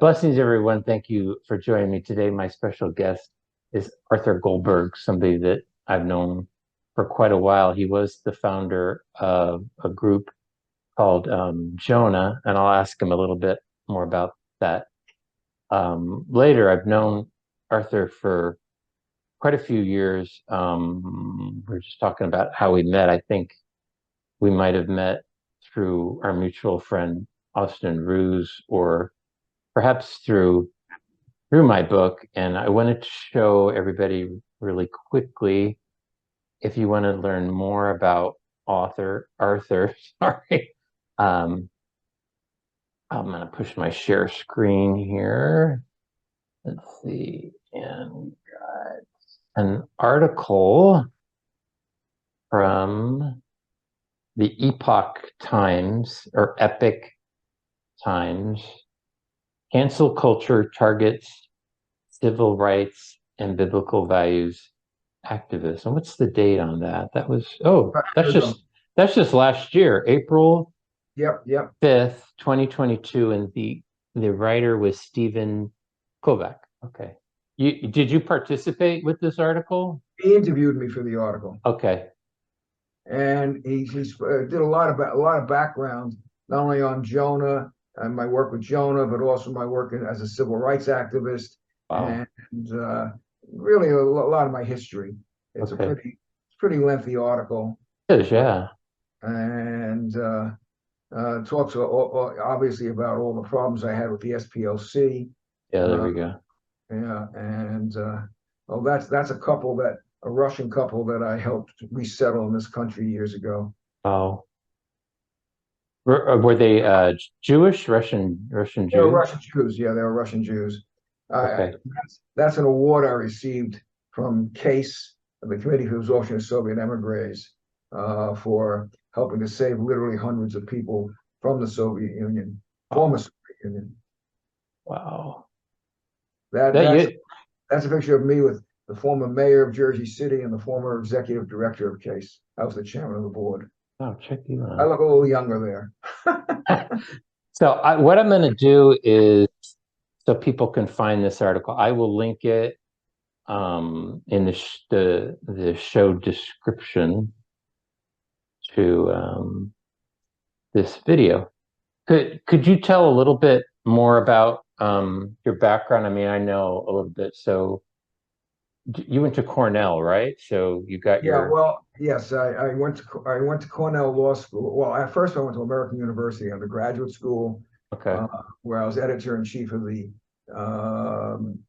Blessings, everyone. Thank you for joining me today. My special guest is Arthur Goldberg, somebody that I've known for quite a while. He was the founder of a group called Jonah, and I'll ask him a little bit more about that later. I've known Arthur for quite a few years. We're just talking about how we met. I think we might have met through our mutual friend, Austin Ruse, or perhaps through my book. And I wanted to show everybody really quickly, if you want to learn more about Arthur, sorry. Um, I'm going to push my share screen here. Let's see. And we got an article from the Epoch Times or Epic Times. Cancel culture targets civil rights and biblical values activism. What's the date on that? That was that's just last year, April Yep, yep. 5th, 2022, and the writer was Stephen Kovac. Okay. Did you participate with this article? He interviewed me for the article, Okay. and he did a lot of background, not only on Jonah and my work with Jonah, but also my work as a civil rights activist, Wow. and really a lot of my history. It's a Okay. pretty lengthy article, It is, uh, yeah. and talks obviously about all the problems I had with the SPLC. Yeah, there Uh, we go. Yeah, and well, that's a Russian couple that I helped resettle in this country years ago. Wow. Were they Jewish, Russian They were Jews? Russian Jews. Yeah, they were Russian Jews. Okay. That's an award I received from CASE, the Committee for the Absorption of Soviet Emigres, for helping to save literally hundreds of people from the Soviet Union, former Wow. Soviet Union. Wow. That That that's you that's a picture of me with the former mayor of Jersey City and the former executive director of CASE. I was the chairman of the board. oh, check you I out. look a little younger there. So what I'm going to do is so people can find this article. I will link it in the show description to this video. Could you tell a little bit more about your background? I mean, I know a little bit. So you went to Cornell, right? So you got Yeah, your well, yes, I went to Cornell Law School. Well, at first I went to American University undergraduate school, okay. uh, where I was editor in chief of the um,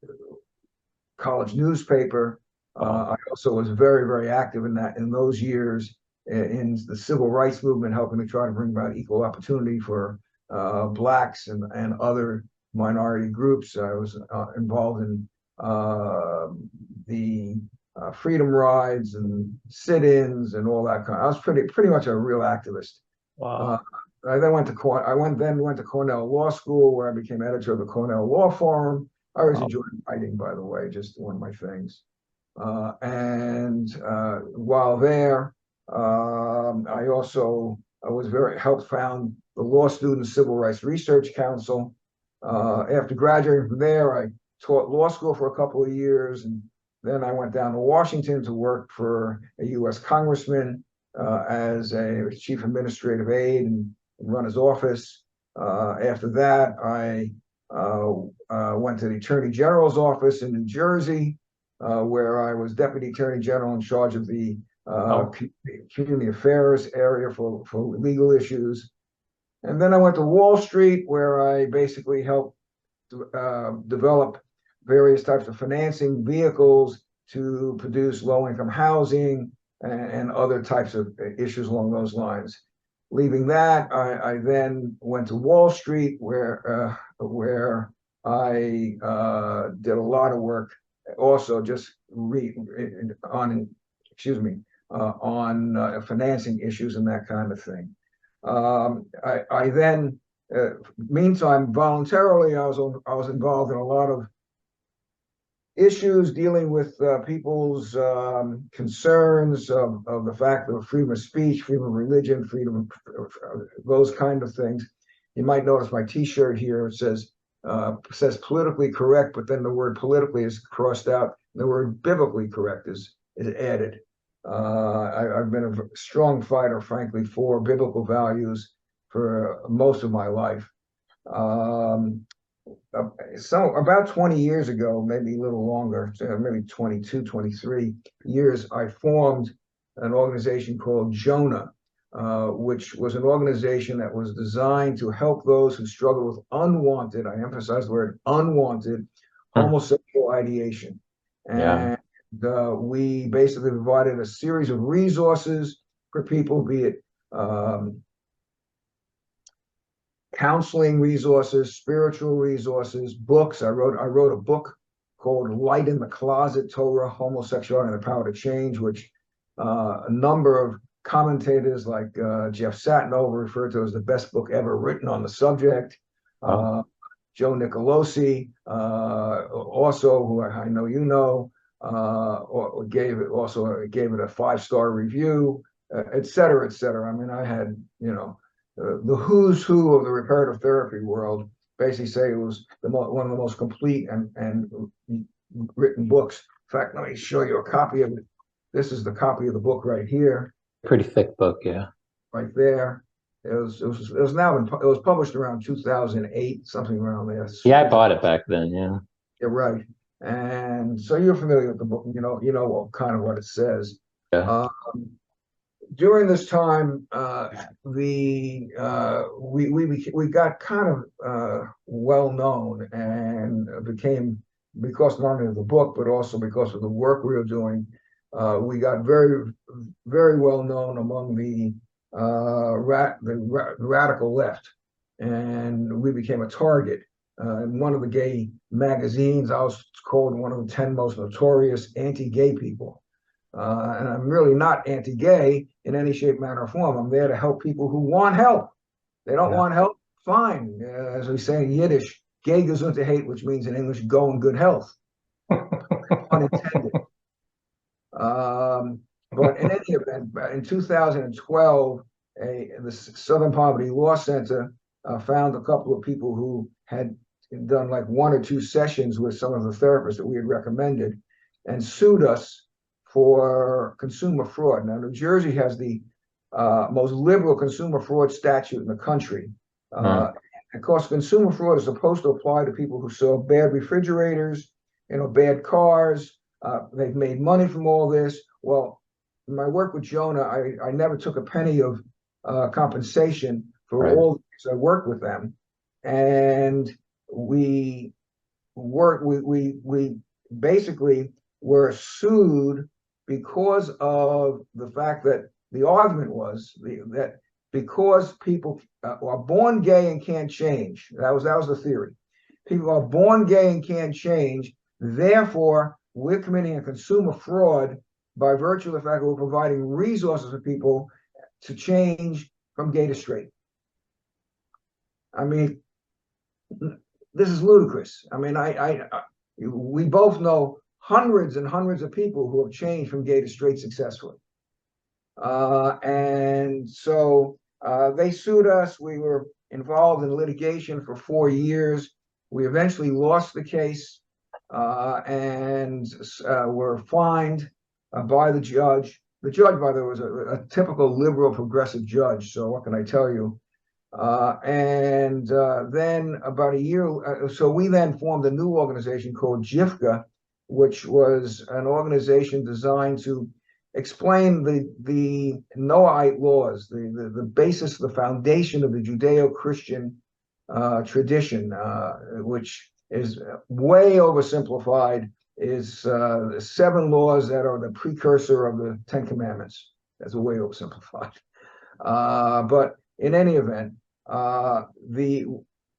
college newspaper. Wow. I also was very, very active in those years in the civil rights movement, helping to try to bring about equal opportunity for blacks and other minority groups. I was involved in the freedom rides and sit-ins and all that kind. I was pretty much a real activist. Uh, Wow. I went to Cornell Law School, where I became editor of the Cornell Law Forum. I always Wow. enjoyed writing, by the way, just one of my things. And while there, I was very helped found the Law Student Civil Rights Research Council. After graduating from there, I taught law school for a couple of years, and then I went down to Washington to work for a U.S. congressman as a chief administrative aide and run his office. After that, I went to the Attorney General's office in New Jersey, where I was Deputy Attorney General in charge of the Oh, community affairs area for legal issues. And then I went to Wall Street, where I basically helped develop various types of financing vehicles to produce low-income housing and other types of issues along those lines. Leaving that, I then went to Wall Street, where I did a lot of work, also just on, excuse me, on financing issues and that kind of thing. I then, meantime, voluntarily, I was involved in a lot of issues dealing with people's concerns of the fact of freedom of speech, freedom of religion, freedom of those kind of things. You might notice my T-shirt here. It says says politically correct, but then the word politically is crossed out. The word biblically correct is added. I've been a strong fighter, frankly, for biblical values for most of my life. So about 20 years ago, maybe a little longer, maybe 22, 23 years, I formed an organization called Jonah, which was an organization that was designed to help those who struggle with unwanted, I emphasize the word unwanted, homosexual ideation. Yeah. And we basically provided a series of resources for people, be it counseling resources, spiritual resources, books. I wrote a book called Light in the Closet, Torah, Homosexuality and the Power to Change, which a number of commentators like Jeff Satinover referred to as the best book ever written on the subject. Oh. Joe Nicolosi, also, who I know you know, gave it a 5-star review, et cetera, et cetera. I mean, I had, the who's who of the reparative therapy world basically say it was one of the most complete and written books. In fact, let me show you a copy of it. This is the copy of the book right here. Pretty thick book, yeah. Right there. It was published around 2008, something around there. Yeah, I bought it back then, yeah. You're right. And so you're familiar with the book, kind of what it says. Yeah. During this time, we got kind of well known and became, because not only of the book but also because of the work we were doing, we got very, very well known among the radical left, and we became a target. In one of the gay magazines, I was called one of the 10 most notorious anti-gay people. And I'm really not anti-gay in any shape, manner, or form. I'm there to help people who want help. They don't want help, fine. As we say in Yiddish, gay gesund hate, which means in English, go in good health. Unintended. But in any event, in 2012, the Southern Poverty Law Center found a couple of people who had done like 1 or 2 sessions with some of the therapists that we had recommended and sued us for consumer fraud. Now, New Jersey has the most liberal consumer fraud statute in the country. Of course, consumer fraud is supposed to apply to people who sell bad refrigerators, bad cars. They've made money from all this. Well, in my work with Jonah, I never took a penny of compensation for all the years I worked with them. And we basically were sued because of the fact that the argument was that because people are born gay and can't change, that was the theory. People are born gay and can't change, therefore we're committing a consumer fraud by virtue of the fact that we're providing resources for people to change from gay to straight. I mean, this is ludicrous. I mean, we both know hundreds and hundreds of people who have changed from gay to straight successfully. And so they sued us. We were involved in litigation for 4 years. We eventually lost the case and were fined by the judge. The judge, by the way, was a typical liberal progressive judge. So what can I tell you? And then about a year, so we then formed a new organization called JIFGA, which was an organization designed to explain the Noahite laws, the basis, the foundation of the Judeo-Christian tradition, which is way oversimplified, is 7 laws that are the precursor of the 10 Commandments. That's way oversimplified. But in any event,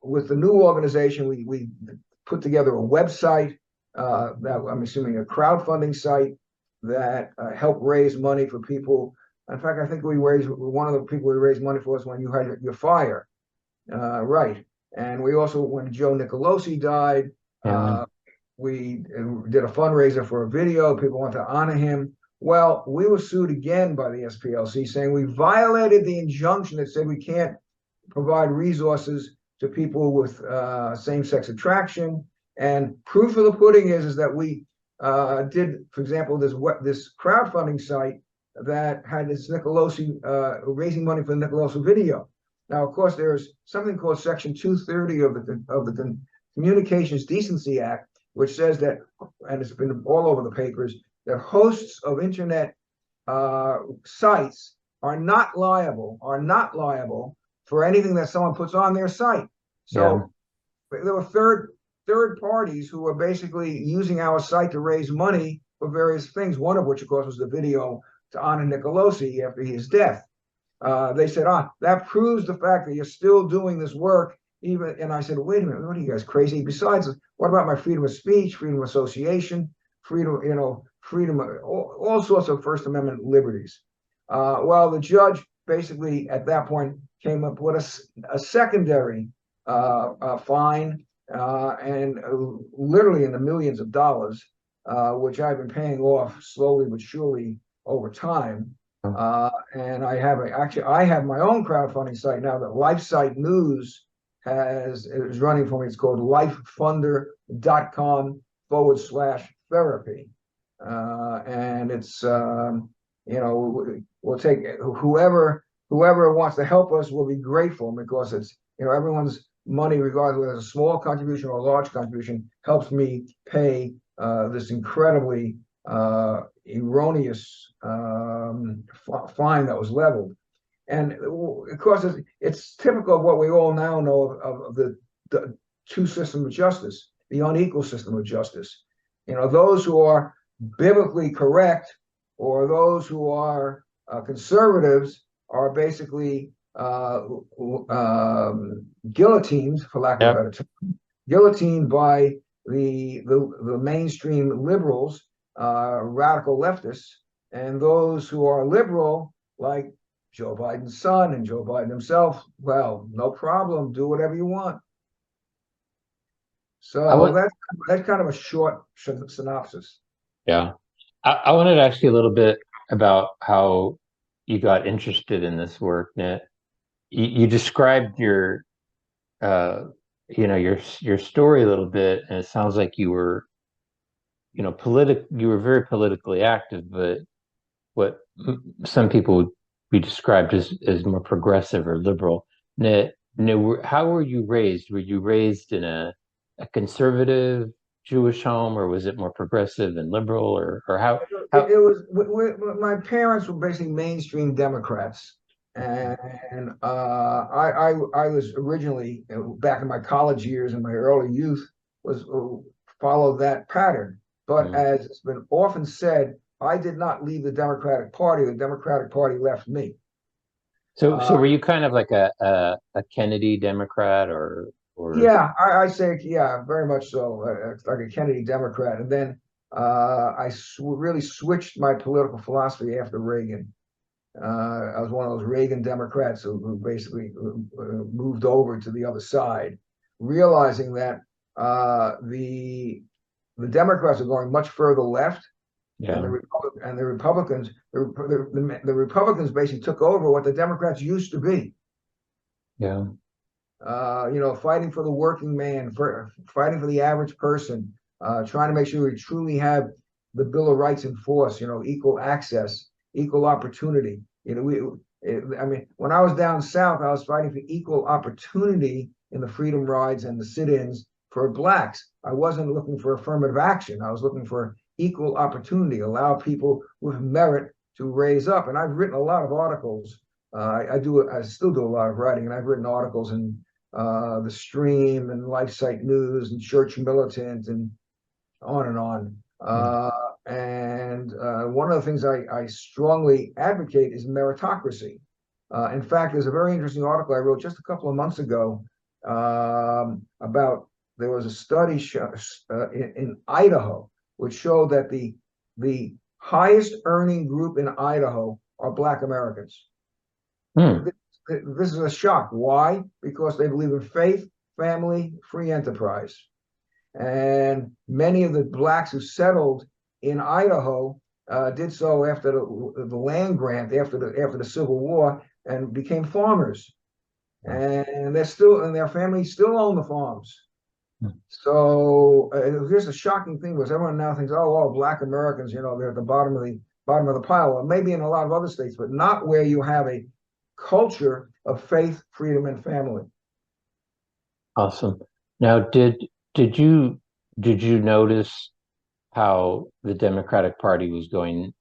with the new organization, we put together a website that I'm assuming a crowdfunding site that helped raise money for people. In fact, I think one of the people we raised money for was when you had your fire, right? And we also, when Joe Nicolosi died, we did a fundraiser for a video. People want to honor him. Well, we were sued again by the SPLC saying we violated the injunction that said we can't provide resources to people with same-sex attraction. And proof of the pudding is that we did, for example, this crowdfunding site that had this Nicolosi raising money for the Nicolosi video. Now, of course, there's something called Section 230 of the Communications Decency Act, which says that, and it's been all over the papers, that hosts of internet sites are not liable for anything that someone puts on their site. So there were third parties who were basically using our site to raise money for various things. One of which, of course, was the video to honor Nicolosi after his death. They said, that proves the fact that you're still doing this work. Even, and I said, wait a minute, what are you guys crazy? Besides, what about my freedom of speech, freedom of association, freedom, freedom, all sorts of First Amendment liberties? Well, the judge basically at that point came up with a secondary fine, and literally in the millions of dollars, which I've been paying off slowly but surely over time. And I have my own crowdfunding site now that LifeSite News is running for me. It's called lifefunder.com/therapy. And it's, we'll take whoever wants to help us will be grateful, because it's, everyone's money, regardless whether it's a small contribution or a large contribution, helps me pay this incredibly erroneous fine that was leveled. And of course, it's typical of what we all now know of the two systems of justice, the unequal system of justice. Those who are biblically correct, or those who are conservatives, are basically guillotined, for lack of a better term, guillotined by the mainstream liberals, radical leftists, and those who are liberal, like Joe Biden's son and Joe Biden himself, well, no problem, do whatever you want. So that's kind of a short synopsis. Yeah. I wanted to ask you a little bit about how you got interested in this work, Nit. You described your story a little bit, and it sounds like you were, you were very politically active, but what some people would be described as more progressive or liberal. Nit, how were you raised? Were you raised in a conservative Jewish home, or was it more progressive and liberal, or how? It was. My parents were basically mainstream Democrats, and I was originally, back in my college years and my early youth, followed that pattern. But as it's been often said, I did not leave the Democratic Party. The Democratic Party left me. So were you kind of like a Kennedy Democrat, or? Yeah, I say, yeah, very much so, like a Kennedy Democrat. And then I really switched my political philosophy after Reagan. I was one of those Reagan Democrats who basically moved over to the other side, realizing that the Democrats are going much further left, and the Republicans basically took over what the Democrats used to be. Yeah. Fighting for the working man, fighting for the average person, trying to make sure we truly have the Bill of Rights in force, equal access, equal opportunity. When I was down south, I was fighting for equal opportunity in the freedom rides and the sit-ins for blacks. I wasn't looking for affirmative action. I was looking for equal opportunity, allow people with merit to raise up. And I've written a lot of articles. I still do a lot of writing, and I've written articles in The Stream and LifeSite News and Church Militant and on and on. And one of the things I strongly advocate is meritocracy. In fact, there's a very interesting article I wrote just a couple of months ago about, there was a study in Idaho which showed that the highest earning group in Idaho are Black Americans. This is a shock. Why? Because they believe in faith, family, free enterprise. And many of the blacks who settled in Idaho did so after the land grant, after the Civil War, and became farmers. and their families still own the farms. Mm. So here's the shocking thing: was everyone now thinks, oh, well, Black Americans, they're at the bottom of the pile. Well, maybe in a lot of other states, but not where you have a culture of faith, freedom, and family. Awesome. Now, did you notice how the Democratic Party was going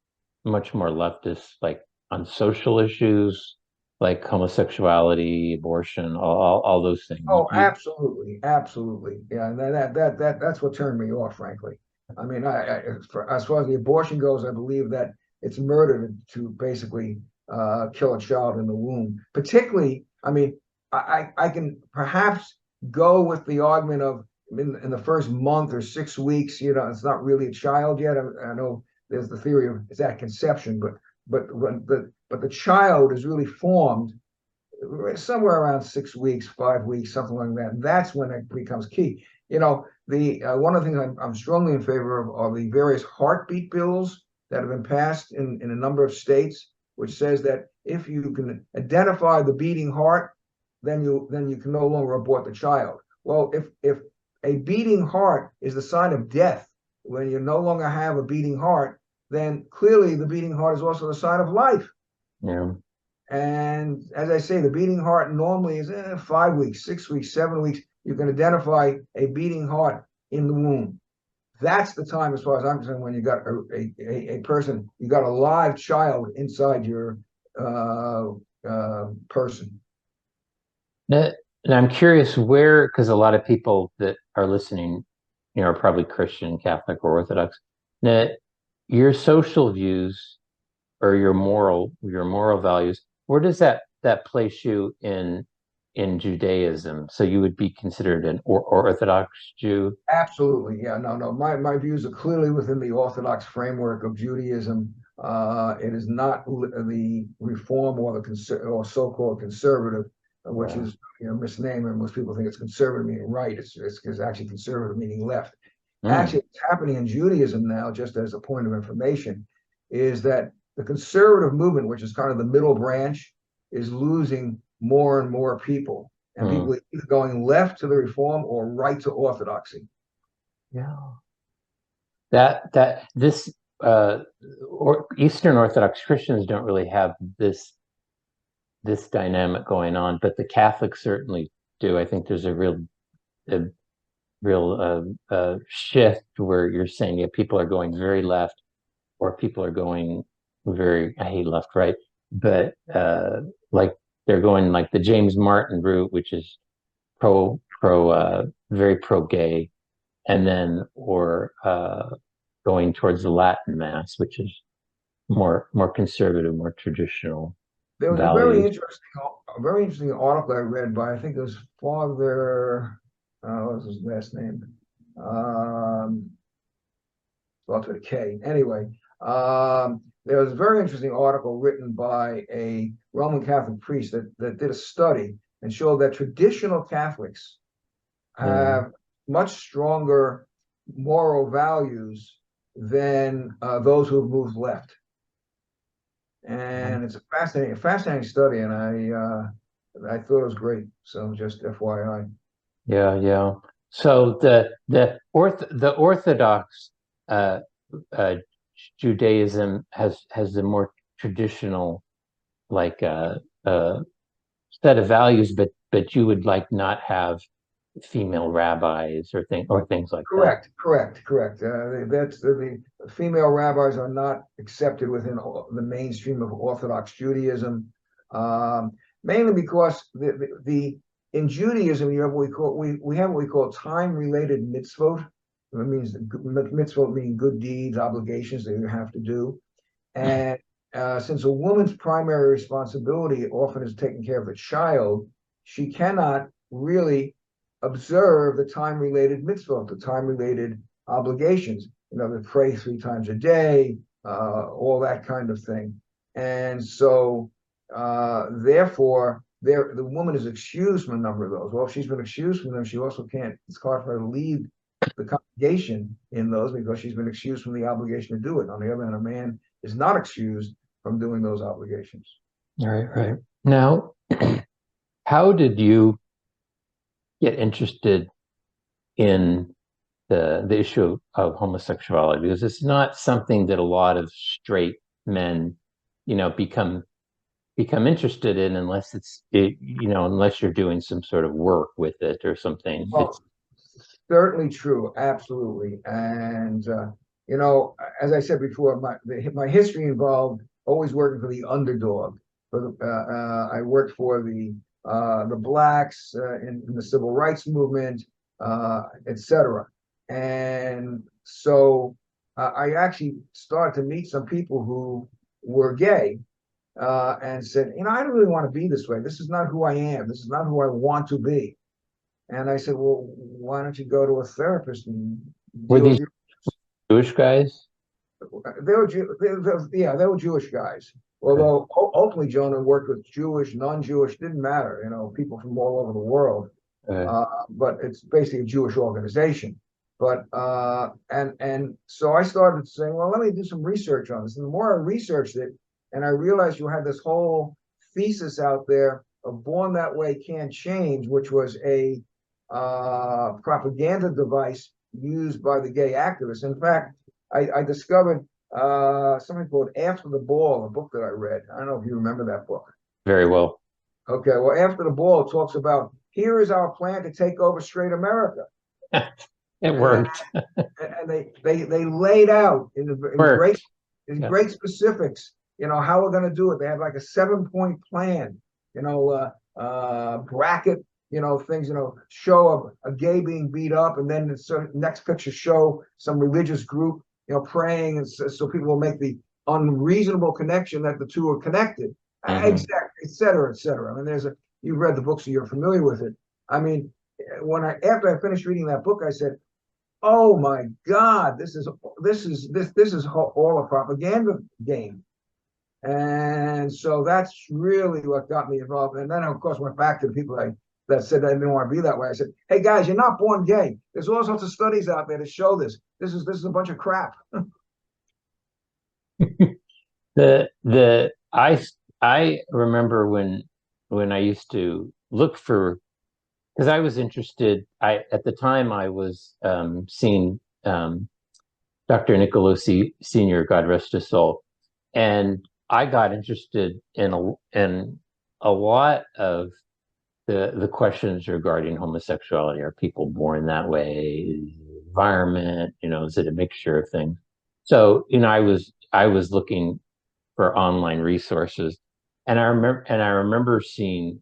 much more leftist, like on social issues, like homosexuality, abortion, all those things? Oh, absolutely, absolutely. Yeah, and that's what turned me off, frankly. I mean, as far as the abortion goes, I believe that it's murder to basically kill a child in the womb. Particularly, I mean, I can perhaps go with the argument of in the first month or 6 weeks, it's not really a child yet. I know there's the theory of it's at conception, but the child is really formed somewhere around 6 weeks, 5 weeks, something like that. That's when it becomes key. The one of the things I'm strongly in favor of are the various heartbeat bills that have been passed in a number of states, which says that if you can identify the beating heart, then you can no longer abort the child. Well, if a beating heart is the sign of death, when you no longer have a beating heart, then clearly the beating heart is also the sign of life. Yeah. And as I say, the beating heart normally is 5 weeks, 6 weeks, 7 weeks. You can identify a beating heart in the womb. That's the time, as far as I'm concerned, when you got a person, you got a live child inside your person. Now, and I'm curious where, because a lot of people that are listening, are probably Christian, Catholic, or Orthodox. Now, your social views or your moral values, where does that place you in Judaism? So you would be considered an Orthodox Jew? Absolutely. Yeah, no. My views are clearly within the Orthodox framework of Judaism. It is not the Reform or or so-called conservative, which Yeah. is misnamed, and most people think it's conservative meaning right. It's actually conservative meaning left. Mm, Actually, what's happening in Judaism now, just as a point of information, is that the conservative movement, which is kind of the middle branch, is losing more and more people, and mm. people are either going left to the Reform or right to Orthodoxy. Yeah. That this or Eastern Orthodox Christians don't really have this dynamic going on, but the Catholics certainly do. I think there's a real shift where you're saying, yeah, people are going very left, or people are going very, I hate left, right, but like they're going like the James Martin route, which is very pro gay, and then or going towards the Latin Mass, which is more conservative, more traditional There was values. a very interesting article I read by I think it was Father. What was his last name? Um, Starts with a K. Anyway, there was a very interesting article written by a Roman Catholic priest that did a study and showed that traditional Catholics Mm, have much stronger moral values than those who have moved left. And it's a fascinating study, and I thought it was great. So just FYI. yeah, yeah. So the Orthodox uh, uh, Judaism has the more traditional like set of values, but you would like not have female rabbis or things like that. Correct. That's the female rabbis are not accepted within the mainstream of Orthodox Judaism, mainly because the in Judaism you have what we have what we call time related mitzvot. It means mitzvot meaning good deeds, obligations that you have to do, and since a woman's primary responsibility often is taking care of the child, she cannot really observe the time related mitzvot, the time related obligations, to pray 3 times a day, all that kind of thing. And so, therefore, the woman is excused from a number of those. Well, if she's been excused from them, she also can't, it's hard for her to lead the congregation in those because she's been excused from the obligation to do it. On the other hand, a man is not excused from doing those obligations. Right, right. Now, How did you get interested in the issue of homosexuality? Because it's not something that a lot of straight men, become interested in unless unless you're doing some sort of work with it or something. Well, certainly true, absolutely. And you know, as I said before, my history involved always working for the underdog. I worked for the blacks in the civil rights movement, etc. And so I actually started to meet some people who were gay and said, you know, I don't really want to be this way. This is not who I am. This is not who I want to be. And I said, well, why don't you go to a therapist and Were deal with these your? Jewish guys? They were Jewish guys. Okay. Although ultimately Jonah worked with Jewish, non-Jewish, didn't matter. You know, people from all over the world. Okay. But it's basically a Jewish organization. But and so I started saying, well, let me do some research on this. And the more I researched it, and I realized you had this whole thesis out there of "Born That Way Can't Change," which was a propaganda device used by the gay activists. In fact, I discovered something called "After the Ball," a book that I read. I don't know if you remember that book. Very well. Okay, well, After the Ball talks about here is our plan to take over straight America. It And, worked. and they laid out Worked. in Yeah. great specifics, you know, how we're going to do it. They had like a 7-point plan, you know, bracket, you know, things, you know, show a gay being beat up, and then the next picture show some religious group, you know, praying, and so people will make the unreasonable connection that the two are connected. Hmm. Exactly, et cetera, et cetera. I mean, you've read the book, so you're familiar with it. I mean, after I finished reading that book, I said, oh my God, this is all a propaganda game. And so that's really what got me involved. And then I, of course, went back to the people that said they didn't want to be that way. I said, hey guys, you're not born gay. There's all sorts of studies out there to show this. This is a bunch of crap. I remember when I used to look for, because I was interested. I At the time I was seeing Dr. Nicolosi Sr., God rest his soul, and I got interested in a lot of the questions regarding homosexuality. Are people born that way? Environment, is it a mixture of things? So, I was looking for online resources, and I remember seeing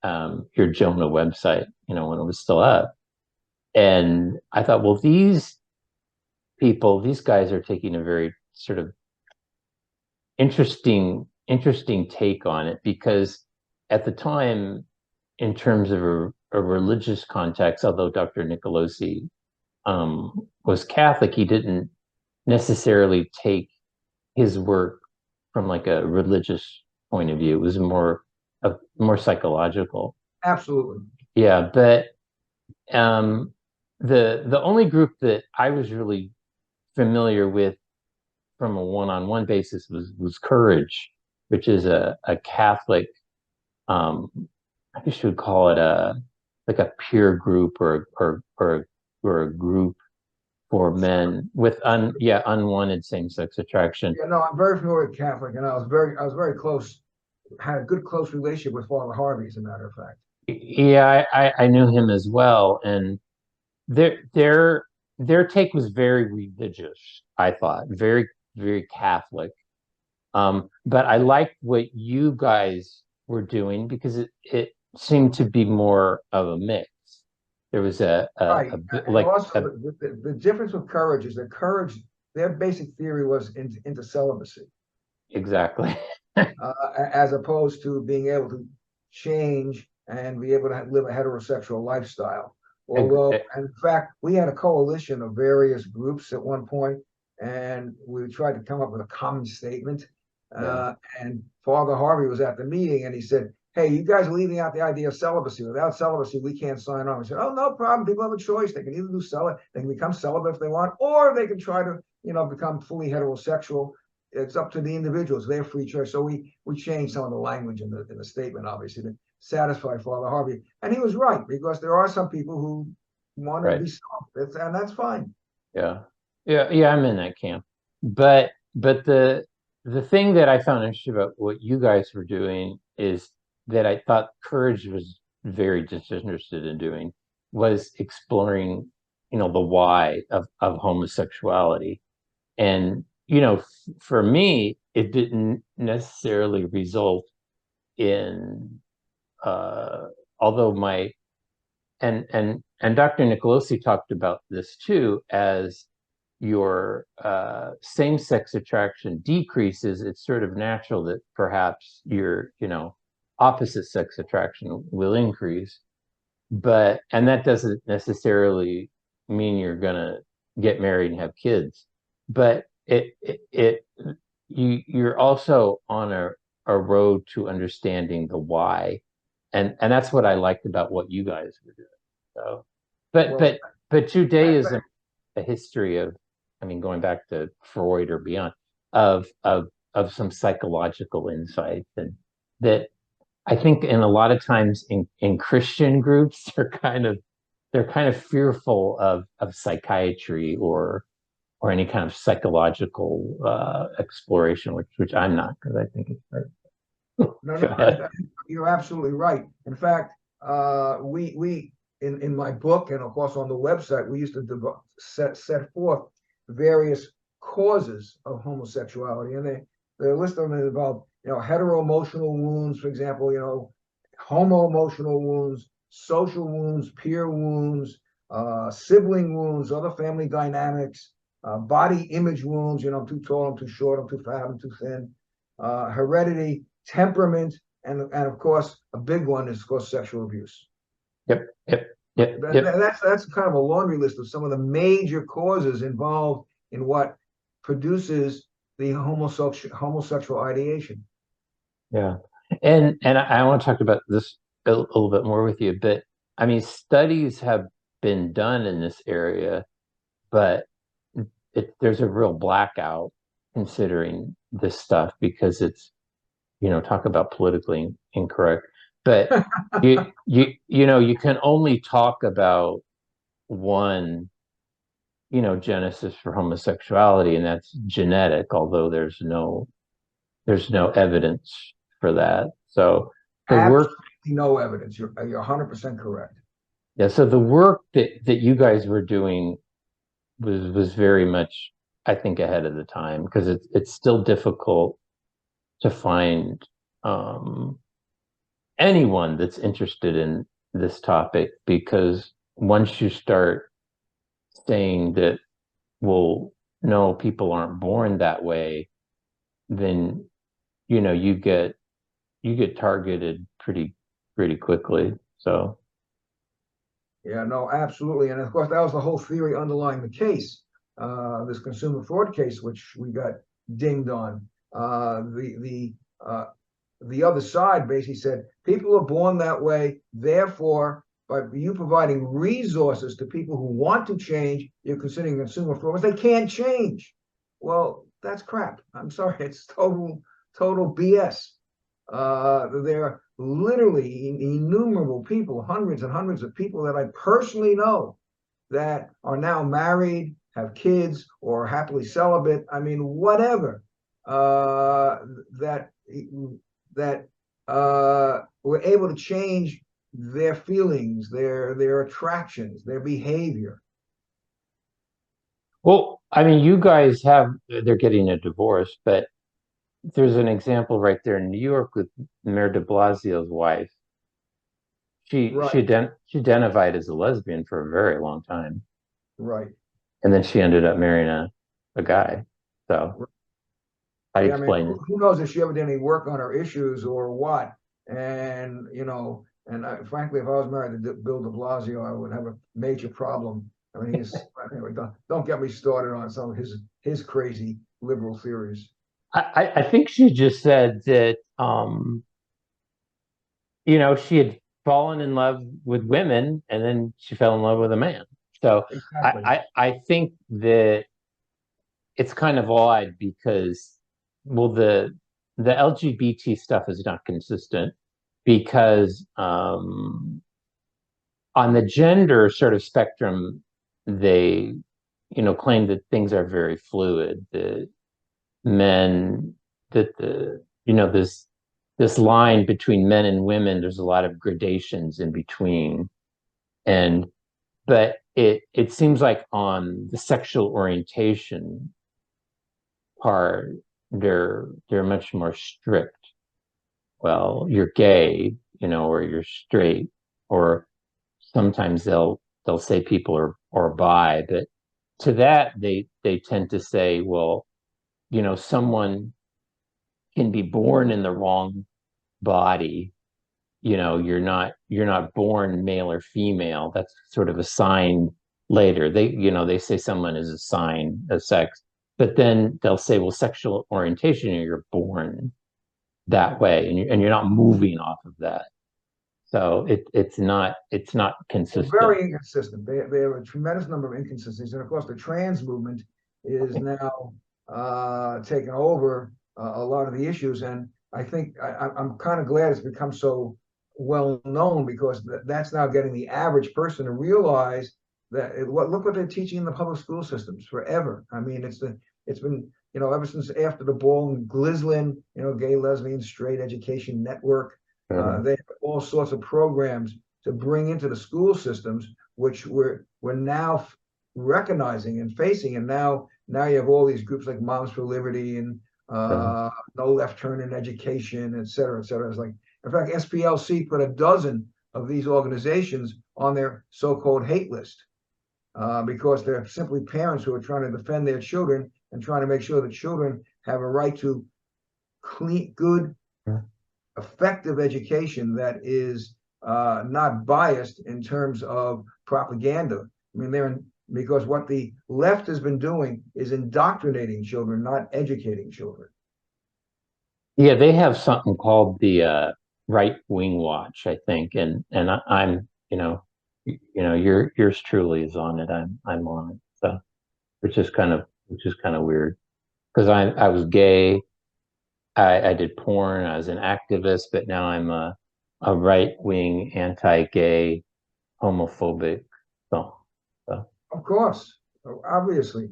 your Jonah website, when it was still up, and I thought, well, these guys are taking a very sort of interesting take on it, because at the time, in terms of a religious context, although Dr. Nicolosi was Catholic, he didn't necessarily take his work from like a religious point of view. It was more psychological. Absolutely. Yeah, but um, the only group that I was really familiar with from a one-on-one basis was Courage, which is a Catholic. Um, I guess you would call it like a peer group, or a group for men with unwanted same-sex attraction. Yeah, no, I'm very familiar with Catholic, and I was very close, had a good close relationship with Father Harvey, as a matter of fact. Yeah, I knew him as well, and their take was very religious. I thought very Catholic. But I liked what you guys were doing, because it seemed to be more of a mix. There was a Right. bit And like also the difference with Courage is that Courage, their basic theory was into celibacy, exactly. as opposed to being able to change and be able to live a heterosexual lifestyle. Although, in fact, we had a coalition of various groups at one point, and we tried to come up with a common statement. Yeah. And Father Harvey was at the meeting, and he said, hey, you guys are leaving out the idea of celibacy. Without celibacy, we can't sign on. We said, oh, no problem. People have a choice. They can either they can become celibate if they want, or they can try to, become fully heterosexual. It's up to the individuals, their free choice. So we changed some of the language in the statement, obviously, to satisfy Father Harvey. And he was right, because there are some people who want to Right. be soft, and that's fine. Yeah. Yeah, I'm in that camp. But the thing that I found interesting about what you guys were doing is that I thought Courage was very disinterested in doing was exploring, the why of homosexuality. And, for me, it didn't necessarily result in although my and Dr. Nicolosi talked about this too, as your same-sex attraction decreases, it's sort of natural that perhaps your, opposite sex attraction will increase. And that doesn't necessarily mean you're gonna get married and have kids. But you're also on a road to understanding the why. And that's what I liked about what you guys were doing. So, but Well, but but Judaism, a history of, I mean, going back to Freud or beyond, of some psychological insights, and that I think in a lot of times in Christian groups they're kind of fearful of psychiatry or any kind of psychological exploration, which I'm not, because I think it's very. no, Go ahead. you're absolutely right. In fact, we in my book, and of course on the website, we used to set forth various causes of homosexuality, and they list them about, hetero-emotional wounds, for example, homo-emotional wounds, social wounds, peer wounds, sibling wounds, other family dynamics, body image wounds. I'm too tall, I'm too short, I'm too fat, I'm too thin, heredity, temperament, and of course a big one is, of course, sexual abuse. Yep, yep, yep, yep. That's kind of a laundry list of some of the major causes involved in what produces the homosexual ideation. Yeah. And I want to talk about this a little bit more with you, but I mean, studies have been done in this area, but there's a real blackout considering this stuff because it's, talk about politically incorrect. But you can only talk about one, genesis for homosexuality, and that's genetic, although there's no evidence for that. So the Absolutely work, no evidence. You're 100% correct. yeah. So the work that you guys were doing was very much, I think, ahead of the time, because it's still difficult to find um, anyone that's interested in this topic, because once you start saying that, well, no, people aren't born that way, then you get targeted pretty quickly. So Yeah, no, absolutely. And of course, that was the whole theory underlying the case, this consumer fraud case, which we got dinged on. The other side basically said people are born that way, therefore, by you providing resources to people who want to change, you're considering consumer fraud, but they can't change. Well, that's crap. I'm sorry, it's total BS. There are literally innumerable people, hundreds and hundreds of people that I personally know that are now married, have kids, or happily celibate. I mean, whatever. That were able to change their feelings, their attractions, their behavior. well, I mean, you guys they're getting a divorce, but there's an example right there in New York with Mayor de Blasio's wife. She Right, she she identified as a lesbian for a very long time, right. and then she ended up marrying a guy. So how do you Yeah, I mean, explain it? who knows if she ever did any work on her issues or what? And frankly, if I was married to Bill de Blasio, I would have a major problem. I mean, anyway, don't get me started on some of his crazy liberal theories. I think she just said that she had fallen in love with women and then she fell in love with a man. So I Exactly. I think that it's kind of odd because, well, the LGBT stuff is not consistent, because on the gender sort of spectrum, they, claim that things are very fluid. The men, that this line between men and women, there's a lot of gradations in between, and but it seems like on the sexual orientation part, they're much more strict. Well, you're gay, or you're straight, or sometimes they'll say people are bi, but to that they tend to say, well, someone can be born in the wrong body. You're not born male or female. That's sort of assigned later. They say someone is assigned a sex, but then they'll say, well, sexual orientation, you're born that way, and you're not moving off of that. So it's not consistent. Very inconsistent. They have a tremendous number of inconsistencies, and of course, the trans movement is now taking over a lot of the issues. And I think I'm kind of glad it's become so well known, because that's now getting the average person to realize that look what they're teaching in the public school systems forever. I mean, it's been ever since after the ball and Glislin, Gay, Lesbian, Straight Education Network. They have all sorts of programs to bring into the school systems, which we're now recognizing and facing. And now you have all these groups like Moms for Liberty and No Left Turn in Education, et cetera, et cetera. It's like, in fact, SPLC put a dozen of these organizations on their so-called hate list, because they're simply parents who are trying to defend their children and trying to make sure that children have a right to clean, good, effective education that is not biased in terms of propaganda. I mean, because what the left has been doing is indoctrinating children, not educating children. Yeah, they have something called the Right Wing Watch, I think, and I'm, yours truly is on it. I'm on it, so which is kind of weird, because I was gay. I did porn. I was an activist, but now I'm a right-wing, anti-gay, homophobic. So. Of course, obviously,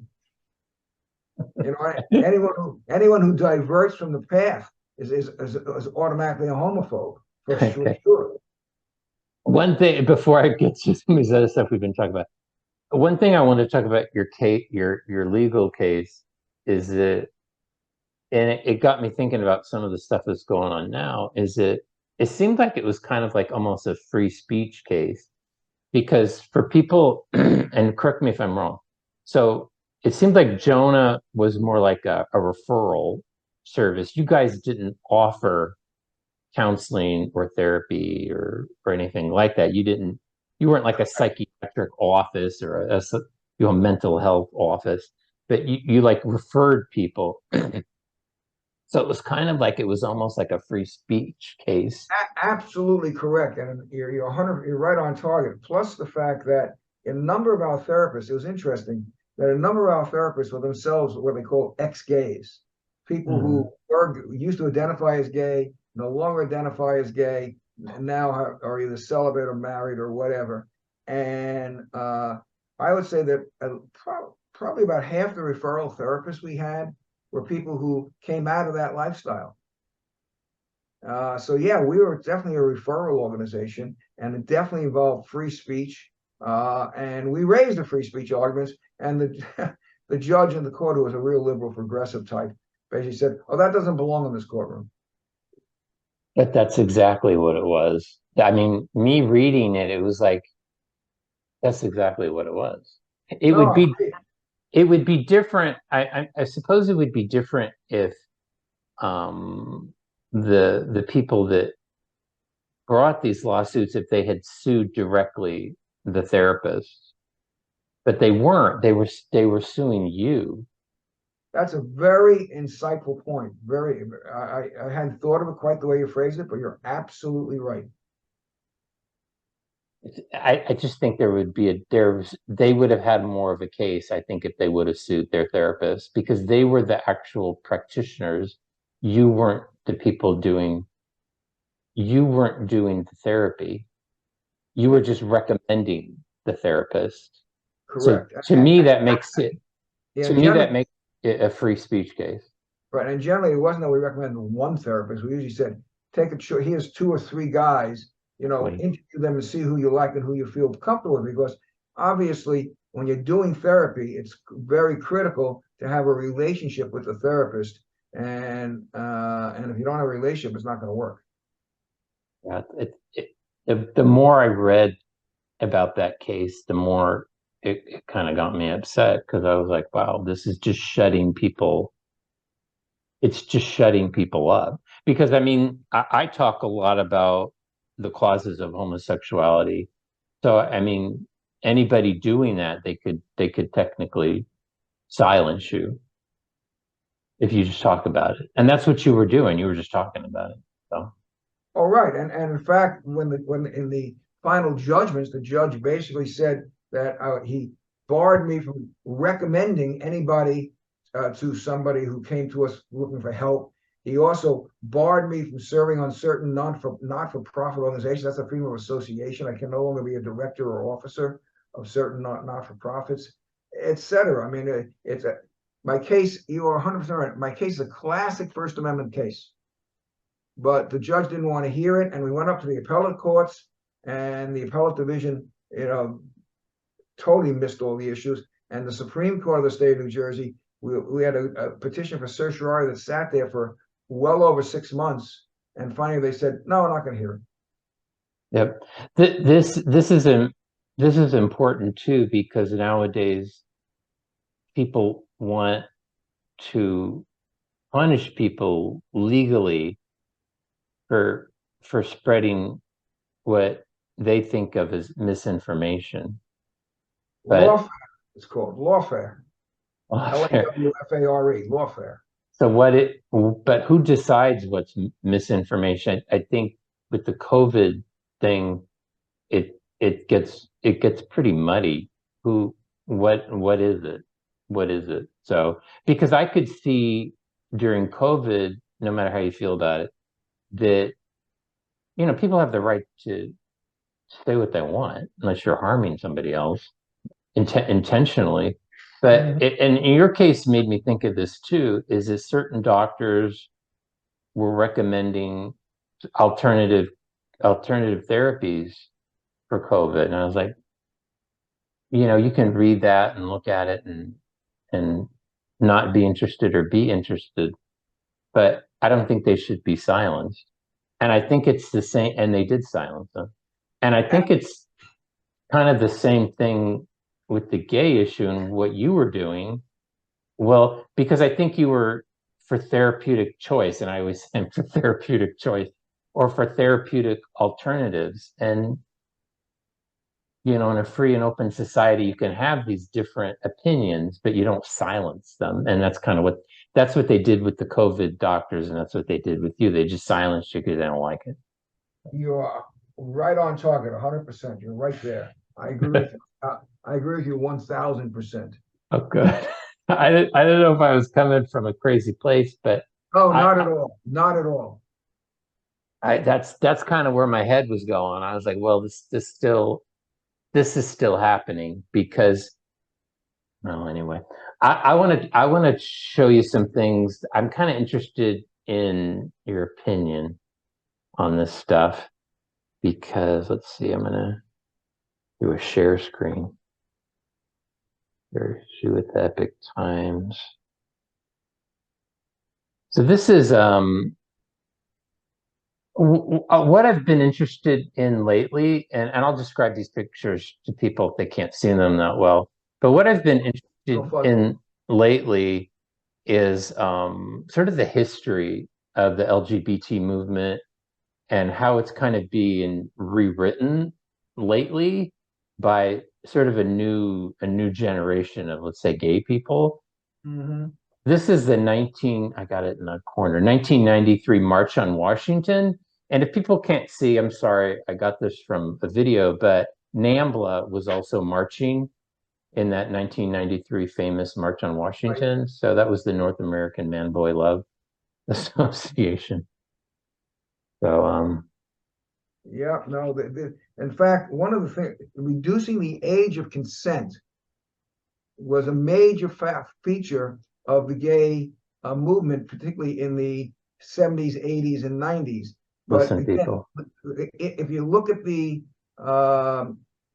anyone who diverts from the path is automatically a homophobe, for Okay. sure. One thing before I get to some of these other stuff we've been talking about, one thing I want to talk about your case, your legal case, is that, and it got me thinking about some of the stuff that's going on now. Is that it seemed like it was kind of like almost a free speech case, because for people, and correct me if I'm wrong, so it seemed like Jonah was more like a referral service. You guys didn't offer counseling or therapy or anything like that. You weren't like a psychiatric office or a mental health office, but you like referred people. So it was kind of like, it was almost like a free speech case. Absolutely correct, and you're right on target. Plus the fact that a number of our therapists, it was interesting that a number of our therapists were themselves what they call ex-gays, people who used to identify as gay, no longer identify as gay, and now are either celibate or married or whatever. And I would say that probably about half the referral therapists we had were people who came out of that lifestyle. So yeah, we were definitely a referral organization, and it definitely involved free speech. And we raised the free speech arguments, and the judge in the court, who was a real liberal progressive type, basically said, "Oh, that doesn't belong in this courtroom." But that's exactly what it was. I mean, me reading it, it was like, that's exactly what it was. It No, would be it would be different. I suppose it would be different if the people that brought these lawsuits, if they had sued directly the therapists, but they weren't. They were suing you. that's a very insightful point. I hadn't thought of it quite the way you phrased it, but you're absolutely right. I just think they would have had more of a case, I think, if they would have sued their therapists, because they were the actual practitioners. You weren't the people doing you weren't doing the therapy. You were just recommending the therapist. So Correct. to me, that makes it Yeah, to me that makes it a free speech case. right. And generally, it wasn't that we recommended one therapist. We usually said, take a choice. Here's two or three guys, Like, interview them and see who you like and who you feel comfortable with. Because obviously, when you're doing therapy, it's very critical to have a relationship with the therapist. And if you don't have a relationship, it's not going to work. yeah, the more I read about that case, the more it kind of got me upset because I was like, wow, this is just shutting people. It's just shutting people up. Because I mean, I talk a lot about the causes of homosexuality. So I mean, anybody doing that, they could technically silence you if you just talk about it. And that's what you were doing. You were just talking about it. So All right, and in fact, when in the final judgments, the judge basically said that he barred me from recommending anybody to somebody who came to us looking for help. He also barred me from serving on certain not-for-profit organizations. That's a freedom of association. I can no longer be a director or officer of certain not-for-profits, etc. I mean, it's a my case. You are 100% right. My case is a classic First Amendment case, but the judge didn't want to hear it, and we went up to the appellate courts, and the appellate division, totally missed all the issues. And the Supreme Court of the state of New Jersey, we had a petition for certiorari that sat there for well over 6 months, and finally they said, no, we're not going to hear it. yep. This is important too because nowadays people want to punish people legally for spreading what they think of as misinformation. But Lawfare, it's called lawfare. Lawfare, lawfare. so but who decides what's misinformation? I think with the COVID thing, it gets pretty muddy. What is it? What is it? So because I could see during COVID, no matter how you feel about it, that people have the right to say what they want unless you're harming somebody else intentionally. But and in your case, made me think of this too. Is that certain doctors were recommending alternative alternative therapies for COVID, and I was like, you can read that and look at it and not be interested or be interested, but I don't think they should be silenced. And I think it's the same, and they did silence them. And I think it's kind of the same thing with the gay issue and what you were doing. Well, because I think you were for therapeutic choice, and I always say for therapeutic choice or for therapeutic alternatives. And in a free and open society, you can have these different opinions, but you don't silence them. And that's what they did with the COVID doctors, and that's what they did with you. They just silenced you because they don't like it. You are right on target, 100%. You're right there. I agree with you. I agree with you 1,000%. Oh, good. I don't know if I was coming from a crazy place, but Oh, I, not at all. Not at all. that's kind of where my head was going. I was like, well, this is still happening because, well, anyway, I want to show you some things. I'm kind of interested in your opinion on this stuff because let's see, I'm gonna do a share screen. Share issue with Epic Times. So this is what I've been interested in lately, and I'll describe these pictures to people if they can't see them that well. But what I've been interested in lately is sort of the history of the LGBT movement and how it's kind of being rewritten lately by sort of a new generation of, let's say, gay people. Mm-hmm. This is I got it in the corner, 1993 March on Washington. And if people can't see, I'm sorry, I got this from a video, but NAMBLA was also marching in that 1993 famous March on Washington. Right. So that was the North American Man Boy Love Association. So Yeah, no, in fact, one of the things, reducing the age of consent was a major feature of the gay movement, particularly in the 70s, 80s, and 90s. But Listen, again, people. if you look at the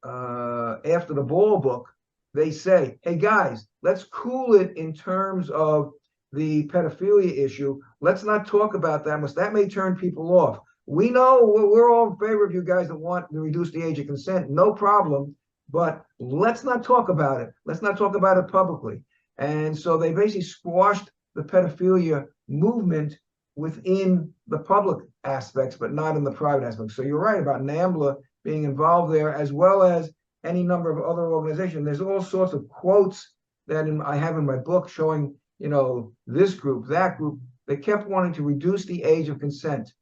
After the Ball book, they say, hey guys, let's cool it in terms of the pedophilia issue. Let's not talk about that much. That may turn people off. We know we're all in favor of you guys that want to reduce the age of consent. No problem. But let's not talk about it. Let's not talk about it publicly. And so they basically squashed the pedophilia movement within the public aspects, but not in the private aspects. So you're right about NAMBLA being involved there, as well as any number of other organizations. There's all sorts of quotes that I have in my book showing, this group, that group. They kept wanting to reduce the age of consent.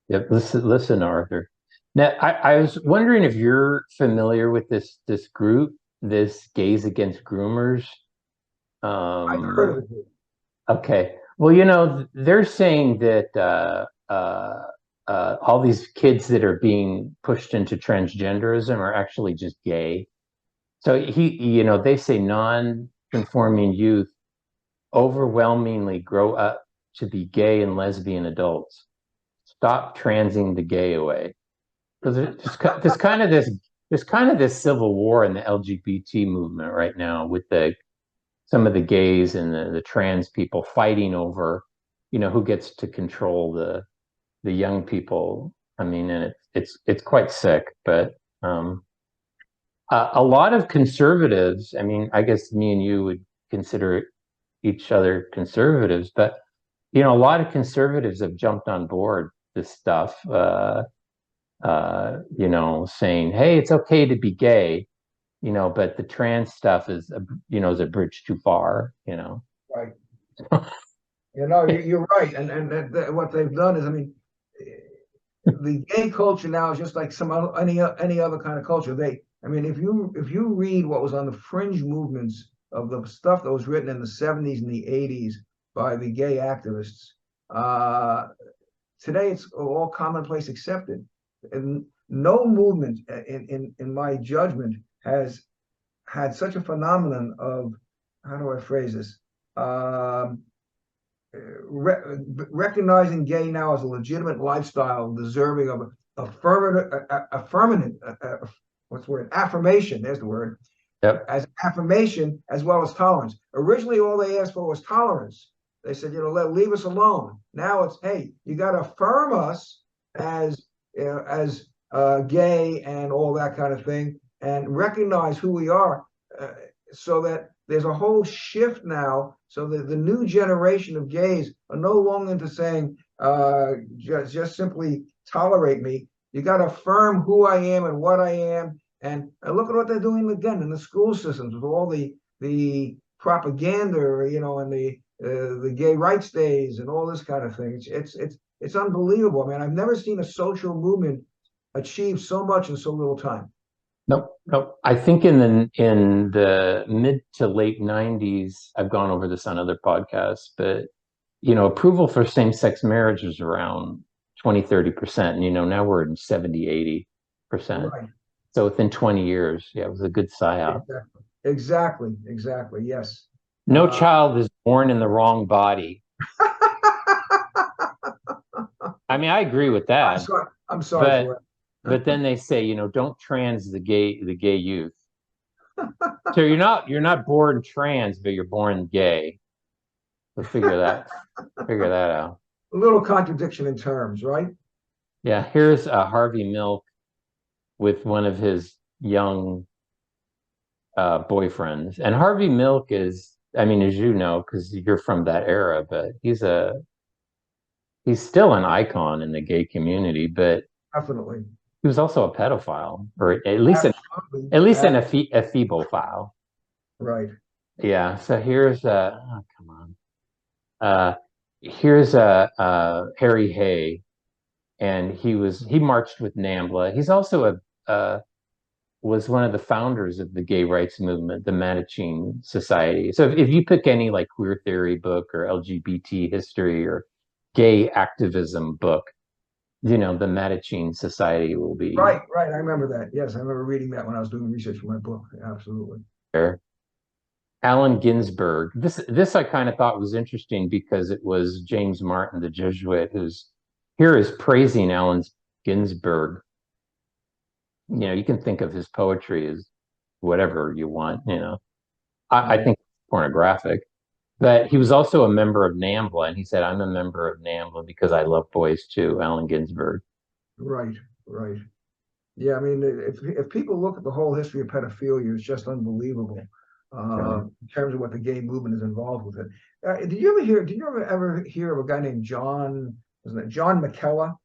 Yep. Listen, Arthur. Now, I was wondering if you're familiar with this group, this Gays Against Groomers. I've heard of it. Okay. Well, they're saying that all these kids that are being pushed into transgenderism are actually just gay. So they say non-conforming youth overwhelmingly grow up to be gay and lesbian adults. Stop transing the gay away. Because there's kind of this civil war in the LGBT movement right now with some of the gays and the trans people fighting over, who gets to control the young people. I mean, and it's quite sick. But a lot of conservatives, I mean, I guess me and you would consider each other conservatives, but a lot of conservatives have jumped on board this stuff. Saying, hey, it's okay to be gay, but the trans stuff is a bridge too far. Right. You're right. And what they've done is, I mean, the gay culture now is just like any other kind of culture. I mean, if you read what was on the fringe movements of the stuff that was written in the 70s and the 80s by the gay activists, today it's all commonplace accepted. And no movement, in my judgment, has had such a phenomenon of, how do I phrase this? Recognizing gay now as a legitimate lifestyle deserving of affirmation. There's the word. Yep. As affirmation as well as tolerance. Originally, all they asked for was tolerance. They said, leave us alone. Now it's, hey, you got to affirm us as gay and all that kind of thing, and recognize who we are, so that there's a whole shift now, so that the new generation of gays are no longer into saying, just simply tolerate me. You got to affirm who I am and what I am. And look at what they're doing again in the school systems with all the propaganda, and the gay rights days and all this kind of thing. It's unbelievable. I mean, I've never seen a social movement achieve so much in so little time. Nope. I think in the mid to late 90s, I've gone over this on other podcasts, but approval for same-sex marriage was around 20-30%. And now we're in 70-80%. Right. So within 20 years, yeah, it was a good psyop. Exactly. Yes. No child is born in the wrong body. I mean, I agree with that. I'm sorry for it. But then they say, don't trans the gay youth. So you're not born trans, but you're born gay. So figure that out. A little contradiction in terms, right? Yeah, here's Harvey Milk with one of his young boyfriends. And Harvey Milk is, I mean, as you know, because you're from that era, but he's still an icon in the gay community, but definitely he was also a pedophile, or at least an ephebophile. Right. Yeah. So here's come on. Here's Harry Hay, and he marched with NAMBLA. He's also was one of the founders of the gay rights movement, the Mattachine Society. So if you pick any like queer theory book or LGBT history or gay activism book, the Mattachine Society will be Right, right. I remember that. Yes, I remember reading that when I was doing research for my book. Absolutely. there. Allen Ginsberg. This I kind of thought was interesting because it was James Martin, the Jesuit, who's here is praising Allen Ginsberg. You can think of his poetry as whatever you want. I Right, think it's pornographic. But he was also a member of NAMBLA, and he said, "I'm a member of NAMBLA because I love boys too." Allen Ginsberg. right, right. Yeah, I mean, if people look at the whole history of pedophilia, it's just unbelievable Right. in terms of what the gay movement is involved with it. Did you ever hear? Did you ever hear of a guy named John? Wasn't it John McKellar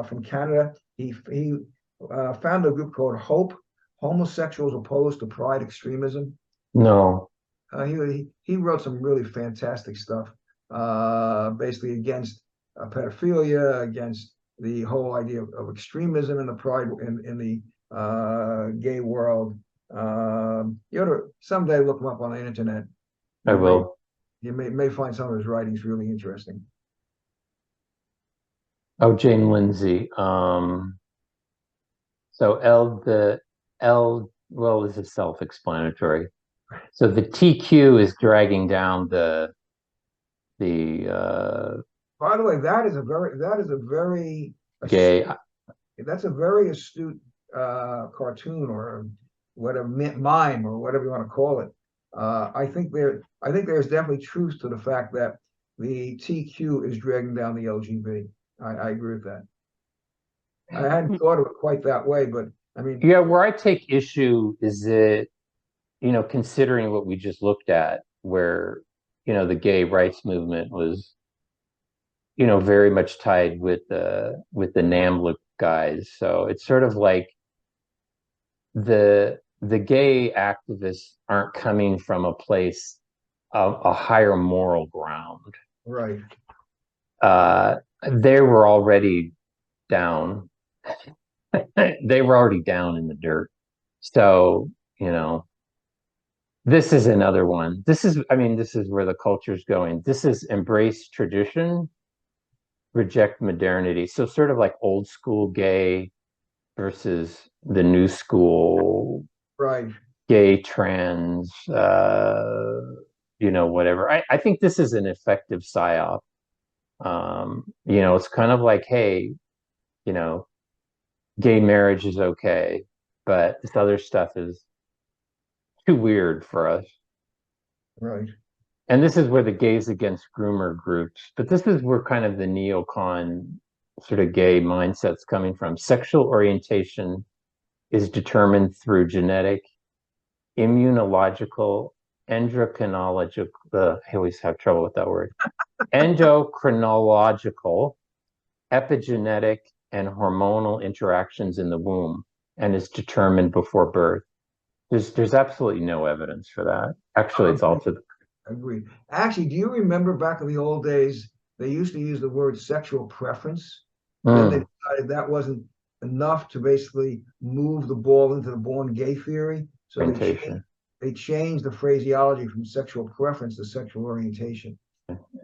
from Canada? He founded a group called Hope, Homosexuals Opposed to Pride Extremism. No, He wrote some really fantastic stuff, basically against pedophilia, against the whole idea of extremism in the pride in the gay world. You ought to someday look him up on the internet. I You may will. you may find some of his writings really interesting. Oh, Jane Lindsay. So well, this is self-explanatory. So the TQ is dragging down the By the way, that is a very gay. astute that's a very astute cartoon or whatever mime or whatever you want to call it. I think there's definitely truth to the fact that the TQ is dragging down the LGB. I agree with that. I hadn't thought of it quite that way, but I mean, Yeah, where I take issue is that, considering what we just looked at, where, the gay rights movement was, very much tied with the NAMBLA guys. So it's sort of like the gay activists aren't coming from a place of a higher moral ground. right, Uh, they were already down. They were already down in the dirt. So, this is another one. This is where the culture's going. This is embrace tradition, reject modernity. So sort of like old school gay versus the new school right. gay, trans, whatever. I think this is an effective psyop. It's kind of like, hey, you know, gay marriage is okay, but this other stuff is too weird for us. Right. And this is where the gays against groomer groups, but this is where kind of the neocon sort of gay mindset's coming from. Sexual orientation is determined through genetic, immunological, endocrinological, I always have trouble with that word, endocrinological, epigenetic, and hormonal interactions in the womb, and is determined before birth. There's absolutely no evidence for that. Actually, it's all Agreed. to the Agreed. Actually, do you remember back in the old days, they used to use the word sexual preference? Then they mm, decided that wasn't enough to basically move the ball into the born gay theory. So orientation. they changed the phraseology from sexual preference to sexual orientation.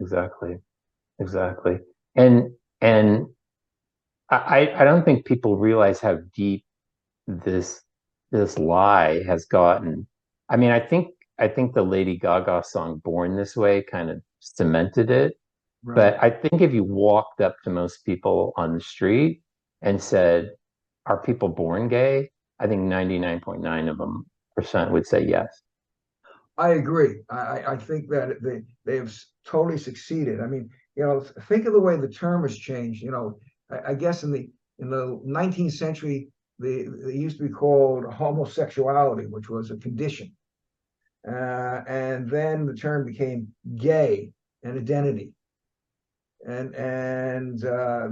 Exactly. Exactly. And and I don't think people realize how deep this this lie has gotten. I think the Lady Gaga song Born This Way kind of cemented it. Right. But I think if you walked up to most people on the street and said, "Are people born gay?" I think 99.9 of them percent would say yes. I agree. I think that they have totally succeeded. I mean, think of the way the term has changed. I guess in the 19th century, they used to be called homosexuality, which was a condition, and then the term became gay and identity, and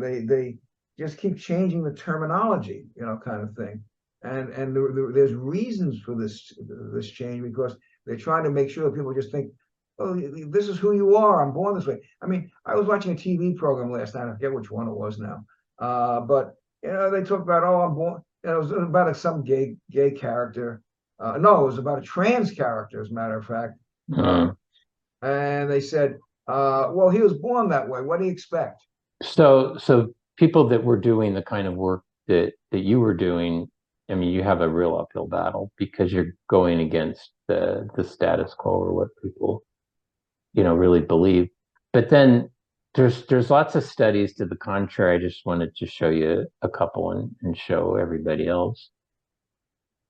they just keep changing the terminology, kind of thing. And there's reasons for this change because they're trying to make sure that people just think, oh, this is who you are. I'm born this way. I mean, I was watching a TV program last night. I forget which one it was now, but they talk about, oh, I'm born. It was about some gay character. No, it was about a trans character, as a matter of fact. Uh, Mm. and they said, well, he was born that way. What do you expect? So people that were doing the kind of work that you were doing, I mean, you have a real uphill battle because you're going against the status quo or what people, really believe. But then there's lots of studies to the contrary. I just wanted to show you a couple and show everybody else.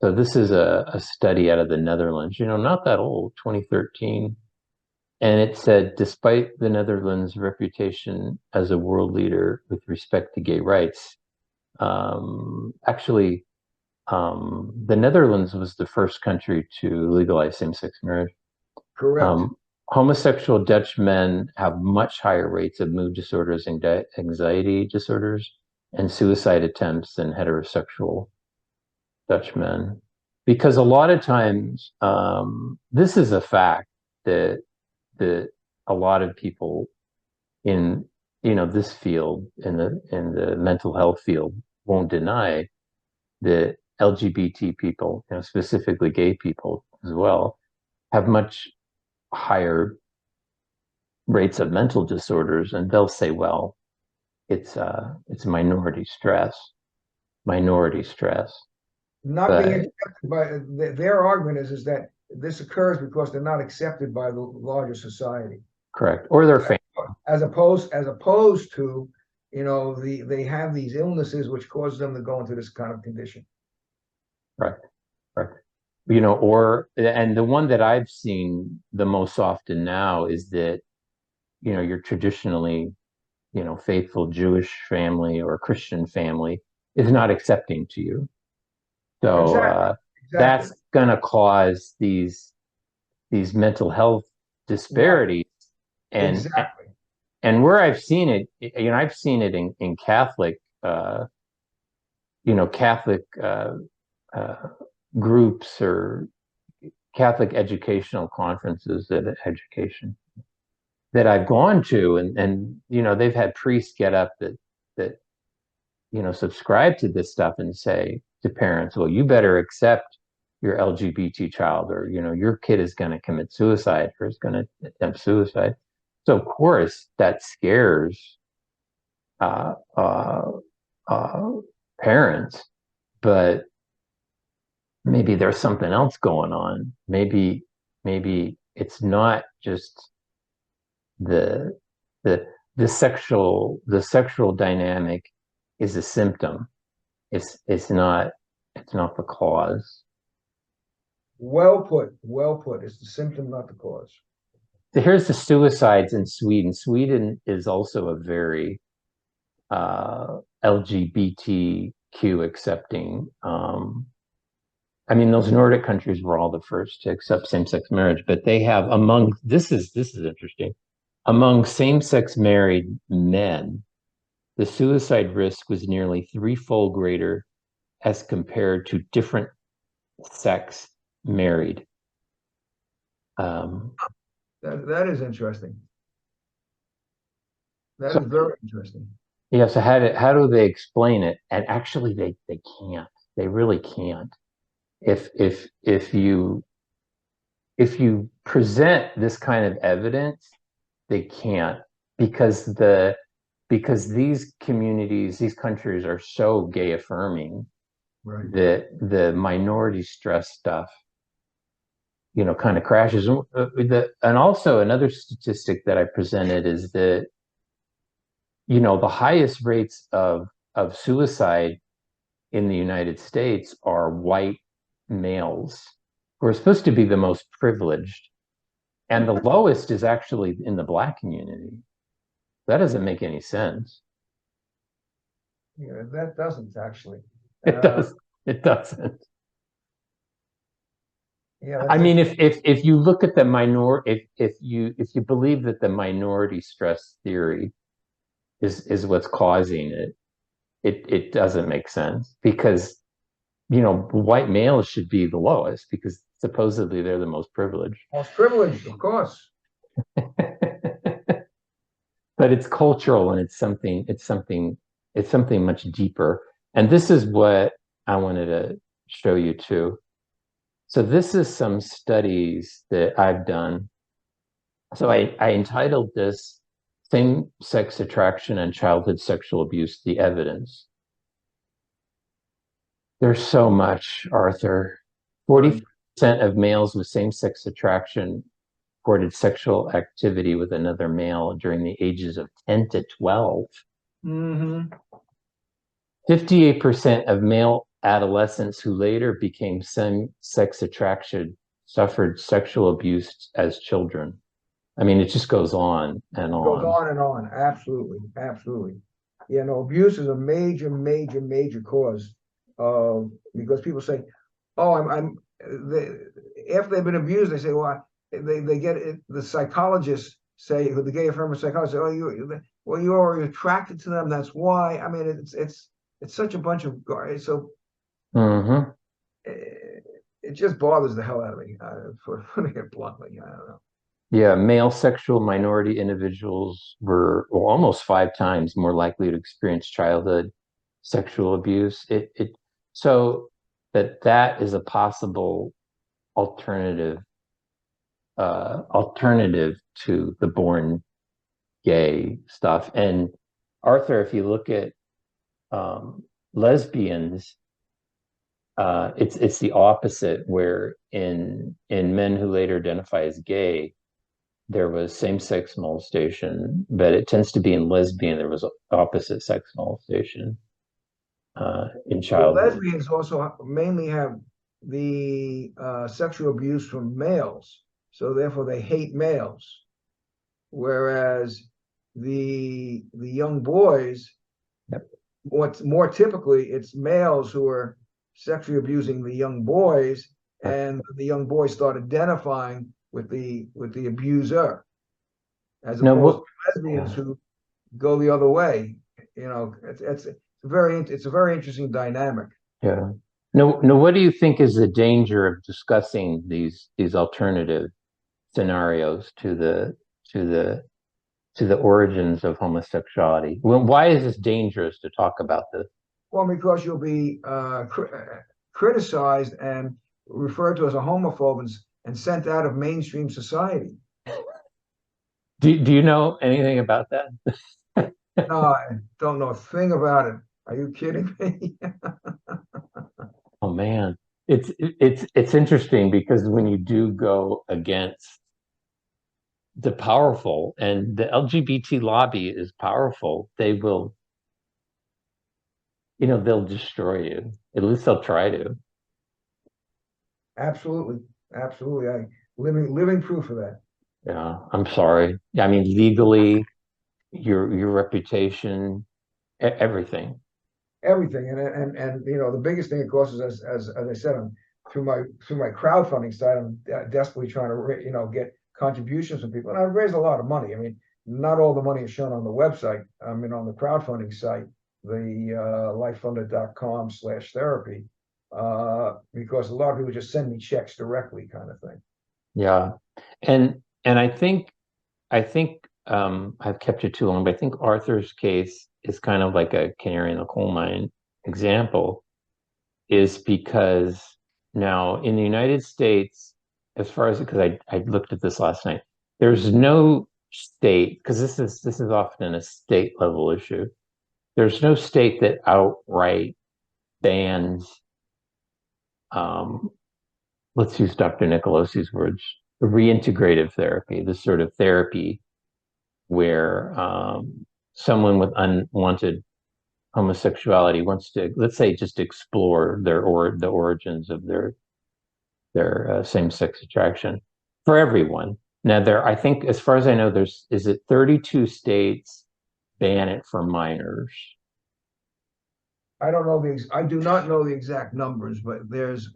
So this is a study out of the Netherlands, not that old, 2013. And it said, despite the Netherlands' reputation as a world leader with respect to gay rights, actually, the Netherlands was the first country to legalize same-sex marriage. Correct. Homosexual Dutch men have much higher rates of mood disorders and anxiety disorders and suicide attempts than heterosexual Dutch men. Because a lot of times, this is a fact that a lot of people in this field, in the mental health field, won't deny that LGBT people, specifically gay people as well, have much higher rates of mental disorders, and they'll say, well, it's minority stress. Not being But accepted by their argument is that this occurs because they're not accepted by the larger society. correct, or their family. As opposed to, they have these illnesses which cause them to go into this kind of condition. Right, right. And the one that I've seen the most often now is that, your traditionally, faithful Jewish family or Christian family is not accepting to you. So Exactly. that's going to cause these mental health disparities. Right. And exactly. And where I've seen it, I've seen it in Catholic, Catholic groups or Catholic educational conferences that I've gone to, and they've had priests get up that subscribe to this stuff and say to parents, well, you better accept your LGBT child, or your kid is going to commit suicide or is going to attempt suicide. So of course that scares uh, uh, uh, parents, but maybe there's something else going on. Maybe it's not just the the the sexual dynamic is a symptom. It's not the cause. Well put. Well put. It's the symptom, not the cause. So here's the suicides in Sweden. Sweden is also a very LGBTQ accepting. I mean, those Nordic countries were all the first to accept same-sex marriage, but they have this is interesting. Among same-sex married men, the suicide risk was nearly threefold greater as compared to different sex married. That is interesting. That is very interesting. Yeah, so how do they explain it? And actually they can't. They really can't. If you present this kind of evidence, they can't, because these communities, these countries are so gay affirming, right, that the minority stress stuff, kind of crashes. And also another statistic that I presented is that, the highest rates of suicide in the United States are white males who are supposed to be the most privileged. And the lowest is actually in the Black community. That doesn't make any sense. Yeah, that doesn't actually. It does. It doesn't. Yeah, I mean, if you look at the if you believe that the minority stress theory is what's causing it, it doesn't make sense, because white males should be the lowest because supposedly they're the most privileged. Most privileged, of course. But it's cultural, and it's something much deeper. And this is what I wanted to show you too. So this is some studies that I've done. So I entitled this same-sex attraction and childhood sexual abuse, the evidence. There's so much, Arthur. 40% of males with same-sex attraction reported sexual activity with another male during the ages of 10 to 12. 58% of male adolescents who later became same-sex attraction suffered sexual abuse as children. I mean, it just goes on and on. Goes on and on. Absolutely. Absolutely. Yeah, no, abuse is a major, major, major cause of, because people say, oh, after they've been abused, they say, well, they get it, the psychologists say, the gay affirmative psychologists say, oh, you are attracted to them. That's why. I mean, it's such a bunch of garbage. So it just bothers the hell out of me, for putting it bluntly. I don't know. Yeah, male sexual minority individuals were almost 5 times more likely to experience childhood sexual abuse. So that is a possible alternative to the born gay stuff. And Arthur, if you look at lesbians, it's the opposite, where in men who later identify as gay, there was same-sex molestation, but it tends to be in lesbian, there was opposite sex molestation in Well, childhood. lesbians also mainly have the sexual abuse from males, so therefore they hate males. Whereas the young boys, Yep. what's more typically, it's males who are sexually abusing the young boys, and the young boys start identifying with the abuser, as opposed to lesbians who go the other way. You know, it's a very interesting dynamic. Yeah. No, what do you think is the danger of discussing these alternative scenarios to the origins of homosexuality? Well, why is this dangerous to talk about this? Well, because you'll be criticized and referred to as a homophobe and sent out of mainstream society. Do you know anything about that? No, I don't know a thing about it. Are you kidding me? Oh man, it's interesting, because when you do go against the powerful, and the LGBT lobby is powerful, they will, they'll destroy you. At least they'll try to. Absolutely, absolutely. I living proof of that. Yeah, I'm sorry. I mean, legally, your reputation, everything. Everything, and you know, the biggest thing, of course, is as I said, through my crowdfunding site, I'm desperately trying to get contributions from people, and I've raised a lot of money. I mean, not all the money is shown on the website. I mean, on the crowdfunding site, the lifefunded.com/therapy, because a lot of people just send me checks directly, kind of thing. Yeah, and I think I've kept you too long, but I think Arthur's case is kind of like a canary in the coal mine example, is because now in the United States, as far as, because I looked at this last night, there's no state, because this is often a state level issue. There's no state that outright bans, let's use Dr. Nicolosi's words, reintegrative therapy, this sort of therapy where someone with unwanted homosexuality wants to, let's say, just explore the origins of their same-sex attraction for everyone. Now, I think, as far as I know, is it 32 states ban it for minors? I don't know I do not know the exact numbers, but there's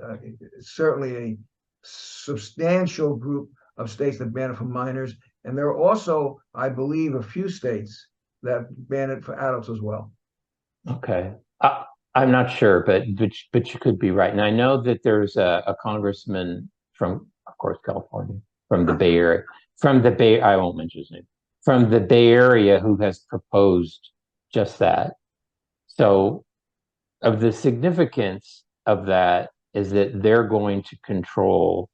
certainly a substantial group of states that ban it for minors, and there are also, I believe, a few states that ban it for adults as well. Okay. I'm not sure, but you could be right. And I know that there's a congressman from, of course, California, from the Bay Area, I won't mention his name, from the Bay Area, who has proposed just that. So, of the significance of that is that they're going to control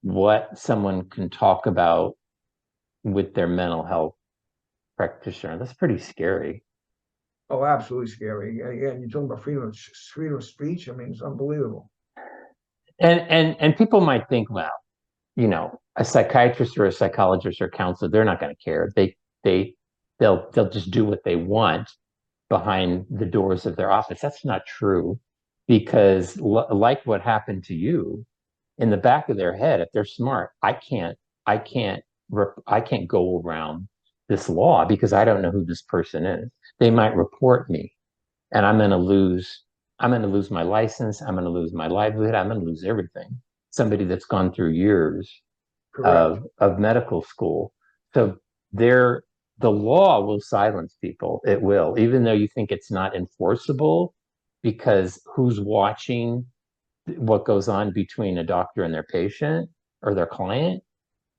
what someone can talk about with their mental health practitioner. That's pretty scary. Oh, absolutely scary. Again, you're talking about freedom of speech. I mean, it's unbelievable. And people might think, well, a psychiatrist or a psychologist or counselor, they're not going to care. They they'll just do what they want behind the doors of their office. That's not true, because like what happened to you, in the back of their head, if they're smart, I can't I can't go around this law because I don't know who this person is. They might report me, and I'm going to lose my license. I'm going to lose my livelihood. I'm going to lose everything. Somebody that's gone through years Correct. of medical school. So there, the law will silence people. It will, even though you think it's not enforceable, because who's watching what goes on between a doctor and their patient or their client?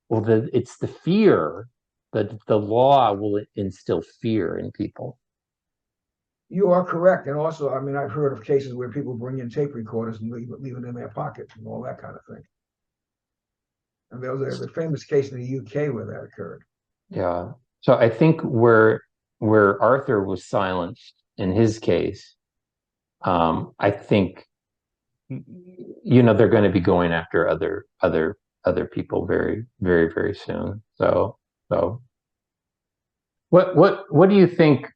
Well, it's the fear that the law will instill fear in people. You are correct. And also, I mean, I've heard of cases where people bring in tape recorders and leave it in their pocket and all that kind of thing. And there was a famous case in the UK where that occurred. Yeah. So I think where Arthur was silenced in his case, I think they're going to be going after other people very, very, very soon. So what do you think?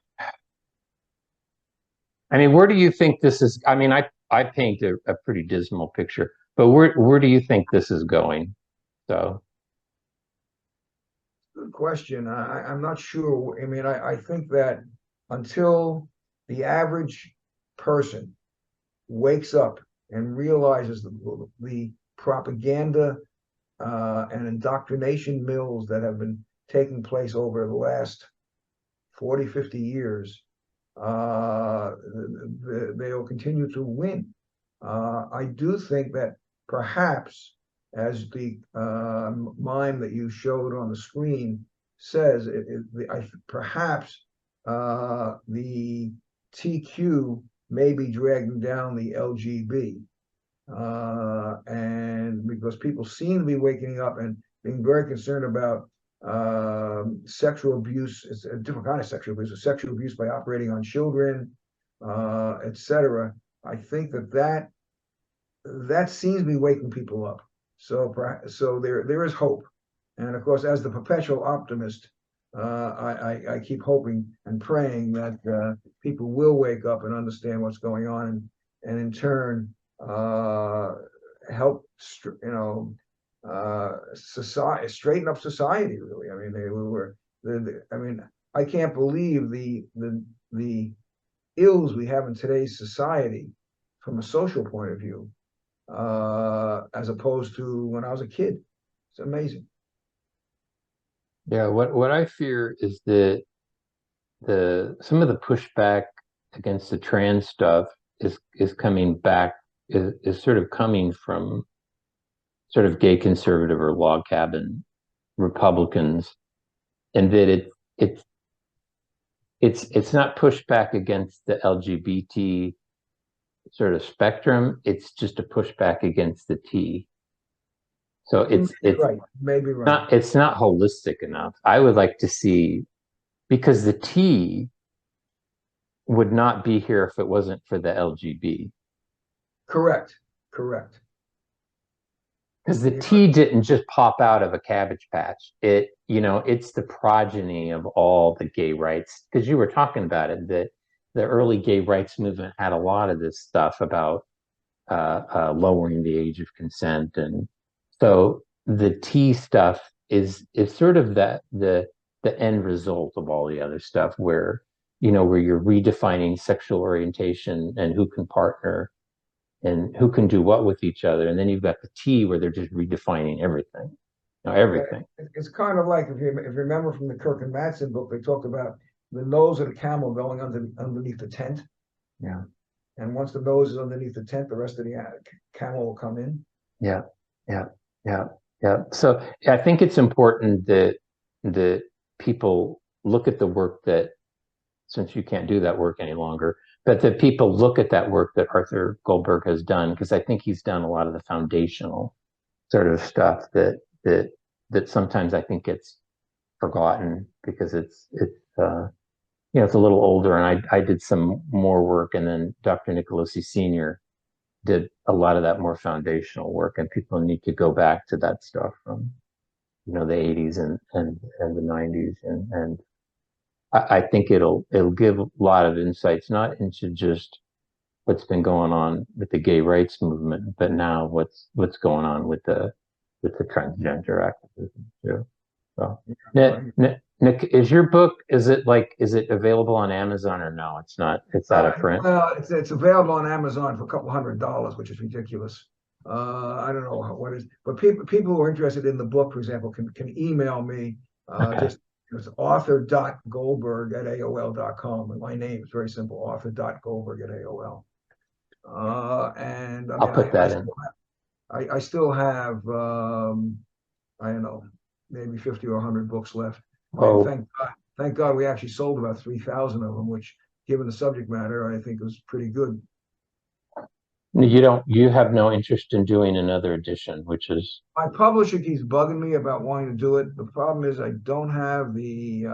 I mean, where do you think this is? I mean, I paint a pretty dismal picture, but where do you think this is going? So Good question. I'm not sure. I mean, I think that until the average person wakes up and realizes the propaganda and indoctrination mills that have been taking place over the last 40, 50 years, they'll continue to win. I do think that perhaps, as the mime that you showed on the screen says, perhaps the TQ may be dragging down the LGB. And because people seem to be waking up and being very concerned about sexual abuse. It's a different kind of sexual abuse by operating on children, etc. I think that seems to be waking people up. So there is hope, and of course, as the perpetual optimist, I keep hoping and praying that people will wake up and understand what's going on, and in turn help society straighten up society. Really, I mean, I mean, I can't believe the ills we have in today's society from a social point of view, as opposed to when I was a kid. It's amazing. yeah, what I fear is that the some of the pushback against the trans stuff is coming back is sort of coming from sort of gay conservative or log cabin Republicans, and that it's it's not pushback against the LGBT sort of spectrum. It's just a pushback against the T. So it's Right, maybe right. it's not holistic enough. I would like to see, because the T would not be here if it wasn't for the LGB. Correct, correct. Because the Yeah, T didn't just pop out of a cabbage patch. It's the progeny of all the gay rights. Because you were talking about it, that the early gay rights movement had a lot of this stuff about lowering the age of consent, and so the T stuff is sort of the end result of all the other stuff, where you're redefining sexual orientation and who can partner and who can do what with each other. And then you've got the T where they're just redefining everything. Everything. it's kind of like, if you remember from the Kirk and Madsen book, they talked about the nose of the camel going underneath the tent. Yeah. And once the nose is underneath the tent, the rest of the camel will come in. Yeah. Yeah. Yeah. Yeah. So I think it's important that people look at the work that, since you can't do that work any longer, but that people look at that work that Arthur Goldberg has done, because I think he's done a lot of the foundational sort of stuff that sometimes I think gets forgotten, because it's a little older, and I did some more work, and then Dr. Nicolosi Sr. did a lot of that more foundational work, and people need to go back to that stuff from the 80s and the 90s, and I think it'll give a lot of insights, not into just what's been going on with the gay rights movement, but now what's going on with the transgender activism too. So, Nick, is your book, is it available on Amazon or no? It's not. It's out of print. Well, it's available on Amazon for a couple $100, which is ridiculous. I don't know what is, but people who are interested in the book, for example, can email me. Okay. Just it's author.goldberg@aol.com. And my name is very simple, author.goldberg@aol. And I I'll mean, put that in. I still have, I don't know, maybe 50 or 100 books left. Oh, Thank God we actually sold about 3,000 of them, which, given the subject matter, I think was pretty good. you have no interest in doing another edition, which is. My publisher keeps bugging me about wanting to do it. The problem is I don't have the,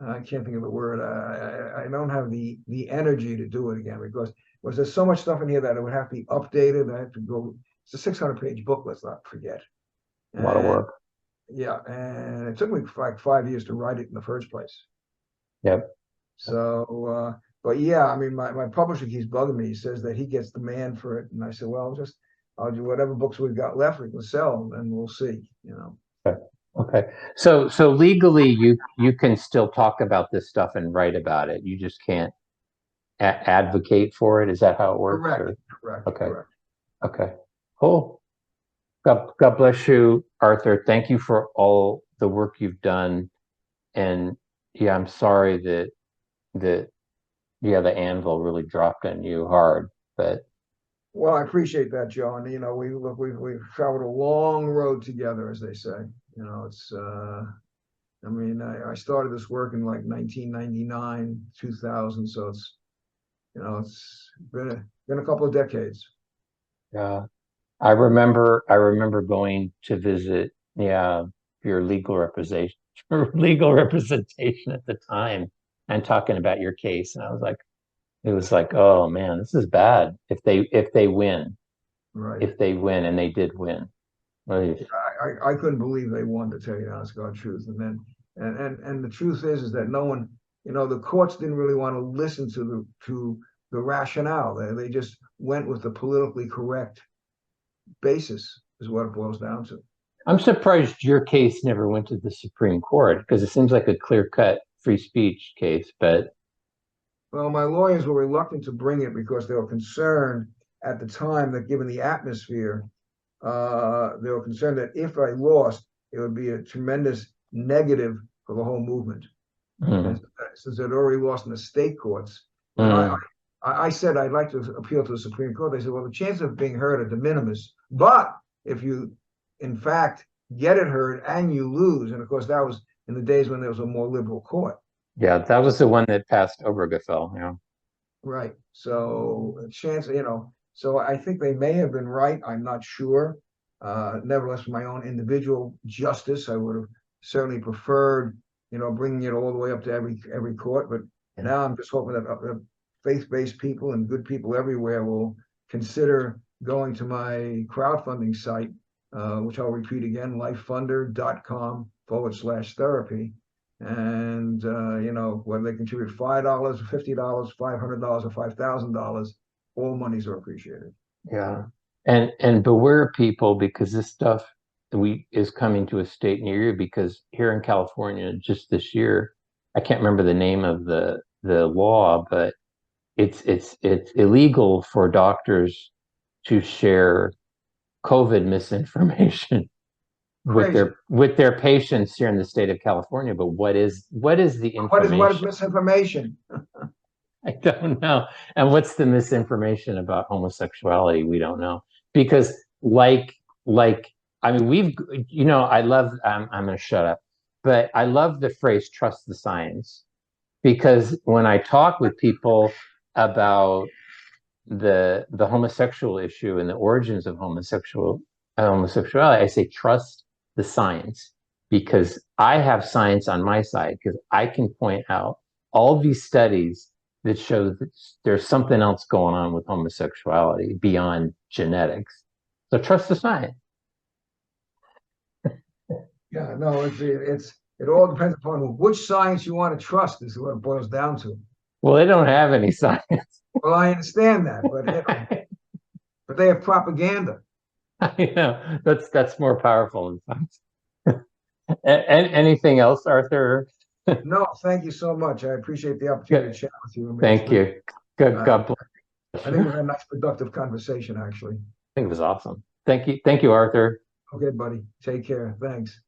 I can't think of the word. I don't have the energy to do it again because there's so much stuff in here that it would have to be updated. I have to go. It's a 600-page book. Let's not forget. A lot of work. Yeah, and it took me like 5 years to write it in the first place. Yep. So, but yeah, I mean, my publisher keeps bugging me. He says that he gets demand for it, and I said, well, I'll do whatever books we've got left we can sell, and we'll see. Okay. So legally, you can still talk about this stuff and write about it. You just can't advocate for it. Is that how it works? Correct. Okay. Correct. Okay. Cool. God bless you, Arthur. Thank you for all the work you've done. And yeah, I'm sorry that the anvil really dropped on you hard. But Well, I appreciate that, Joe. And we've traveled a long road together, as they say. It's I mean, I started this work in like 1999, 2000. So it's been a couple of decades. yeah, I remember going to visit, your legal representation at the time, and talking about your case, and it was like, oh man, this is bad. If they win, Right. if they win, and they did win. I couldn't believe they won, to tell you the honest God truth. And then and the truth is that no one, the courts didn't really want to listen to the rationale. They just went with the politically correct basis, is what it boils down to. I'm surprised your case never went to the Supreme Court, because it seems like a clear-cut free speech case. But well, my lawyers were reluctant to bring it because they were concerned at the time that, given the atmosphere, they were concerned that if I lost, it would be a tremendous negative for the whole movement. And since they'd already lost in the state courts, I said I'd like to appeal to the Supreme Court. They said, well, the chances of being heard are de minimis, but if you, in fact, get it heard and you lose, and of course that was in the days when there was a more liberal court. yeah, that was the one that passed Obergefell. Yeah. Right. So a chance, so I think they may have been right. I'm not sure. Nevertheless, for my own individual justice, I would have certainly preferred, bringing it all the way up to every court. But now I'm just hoping that faith-based people and good people everywhere will consider going to my crowdfunding site, which I'll repeat again, lifefunder.com/therapy. And, whether they contribute $5, $50, $500, or $5,000, all monies are appreciated. Yeah. And beware, people, because this stuff is coming to a state near you, because here in California, just this year, I can't remember the name of the law, but it's illegal for doctors to share COVID misinformation with their patients here in the state of California. But what is the information? What is misinformation? I don't know. And what's the misinformation about homosexuality? We don't know. Because I mean, I love, I'm going to shut up, but I love the phrase trust the science, because when I talk with people about the homosexual issue and the origins of homosexuality, I say trust the science. because I have science on my side, because I can point out all these studies that show that there's something else going on with homosexuality beyond genetics. So trust the science. Yeah, no, it all depends upon which science you want to trust is what it boils down to. Well, they don't have any science. Well, I understand that, but but they have propaganda. I know that's more powerful than science. Anything else, Arthur? No, thank you so much. I appreciate the opportunity to chat with you. I mean, Thank you. Good. uh, God bless. I think we had a nice productive conversation, actually. I think it was awesome. Thank you. Thank you, Arthur. Okay, buddy. Take care. Thanks.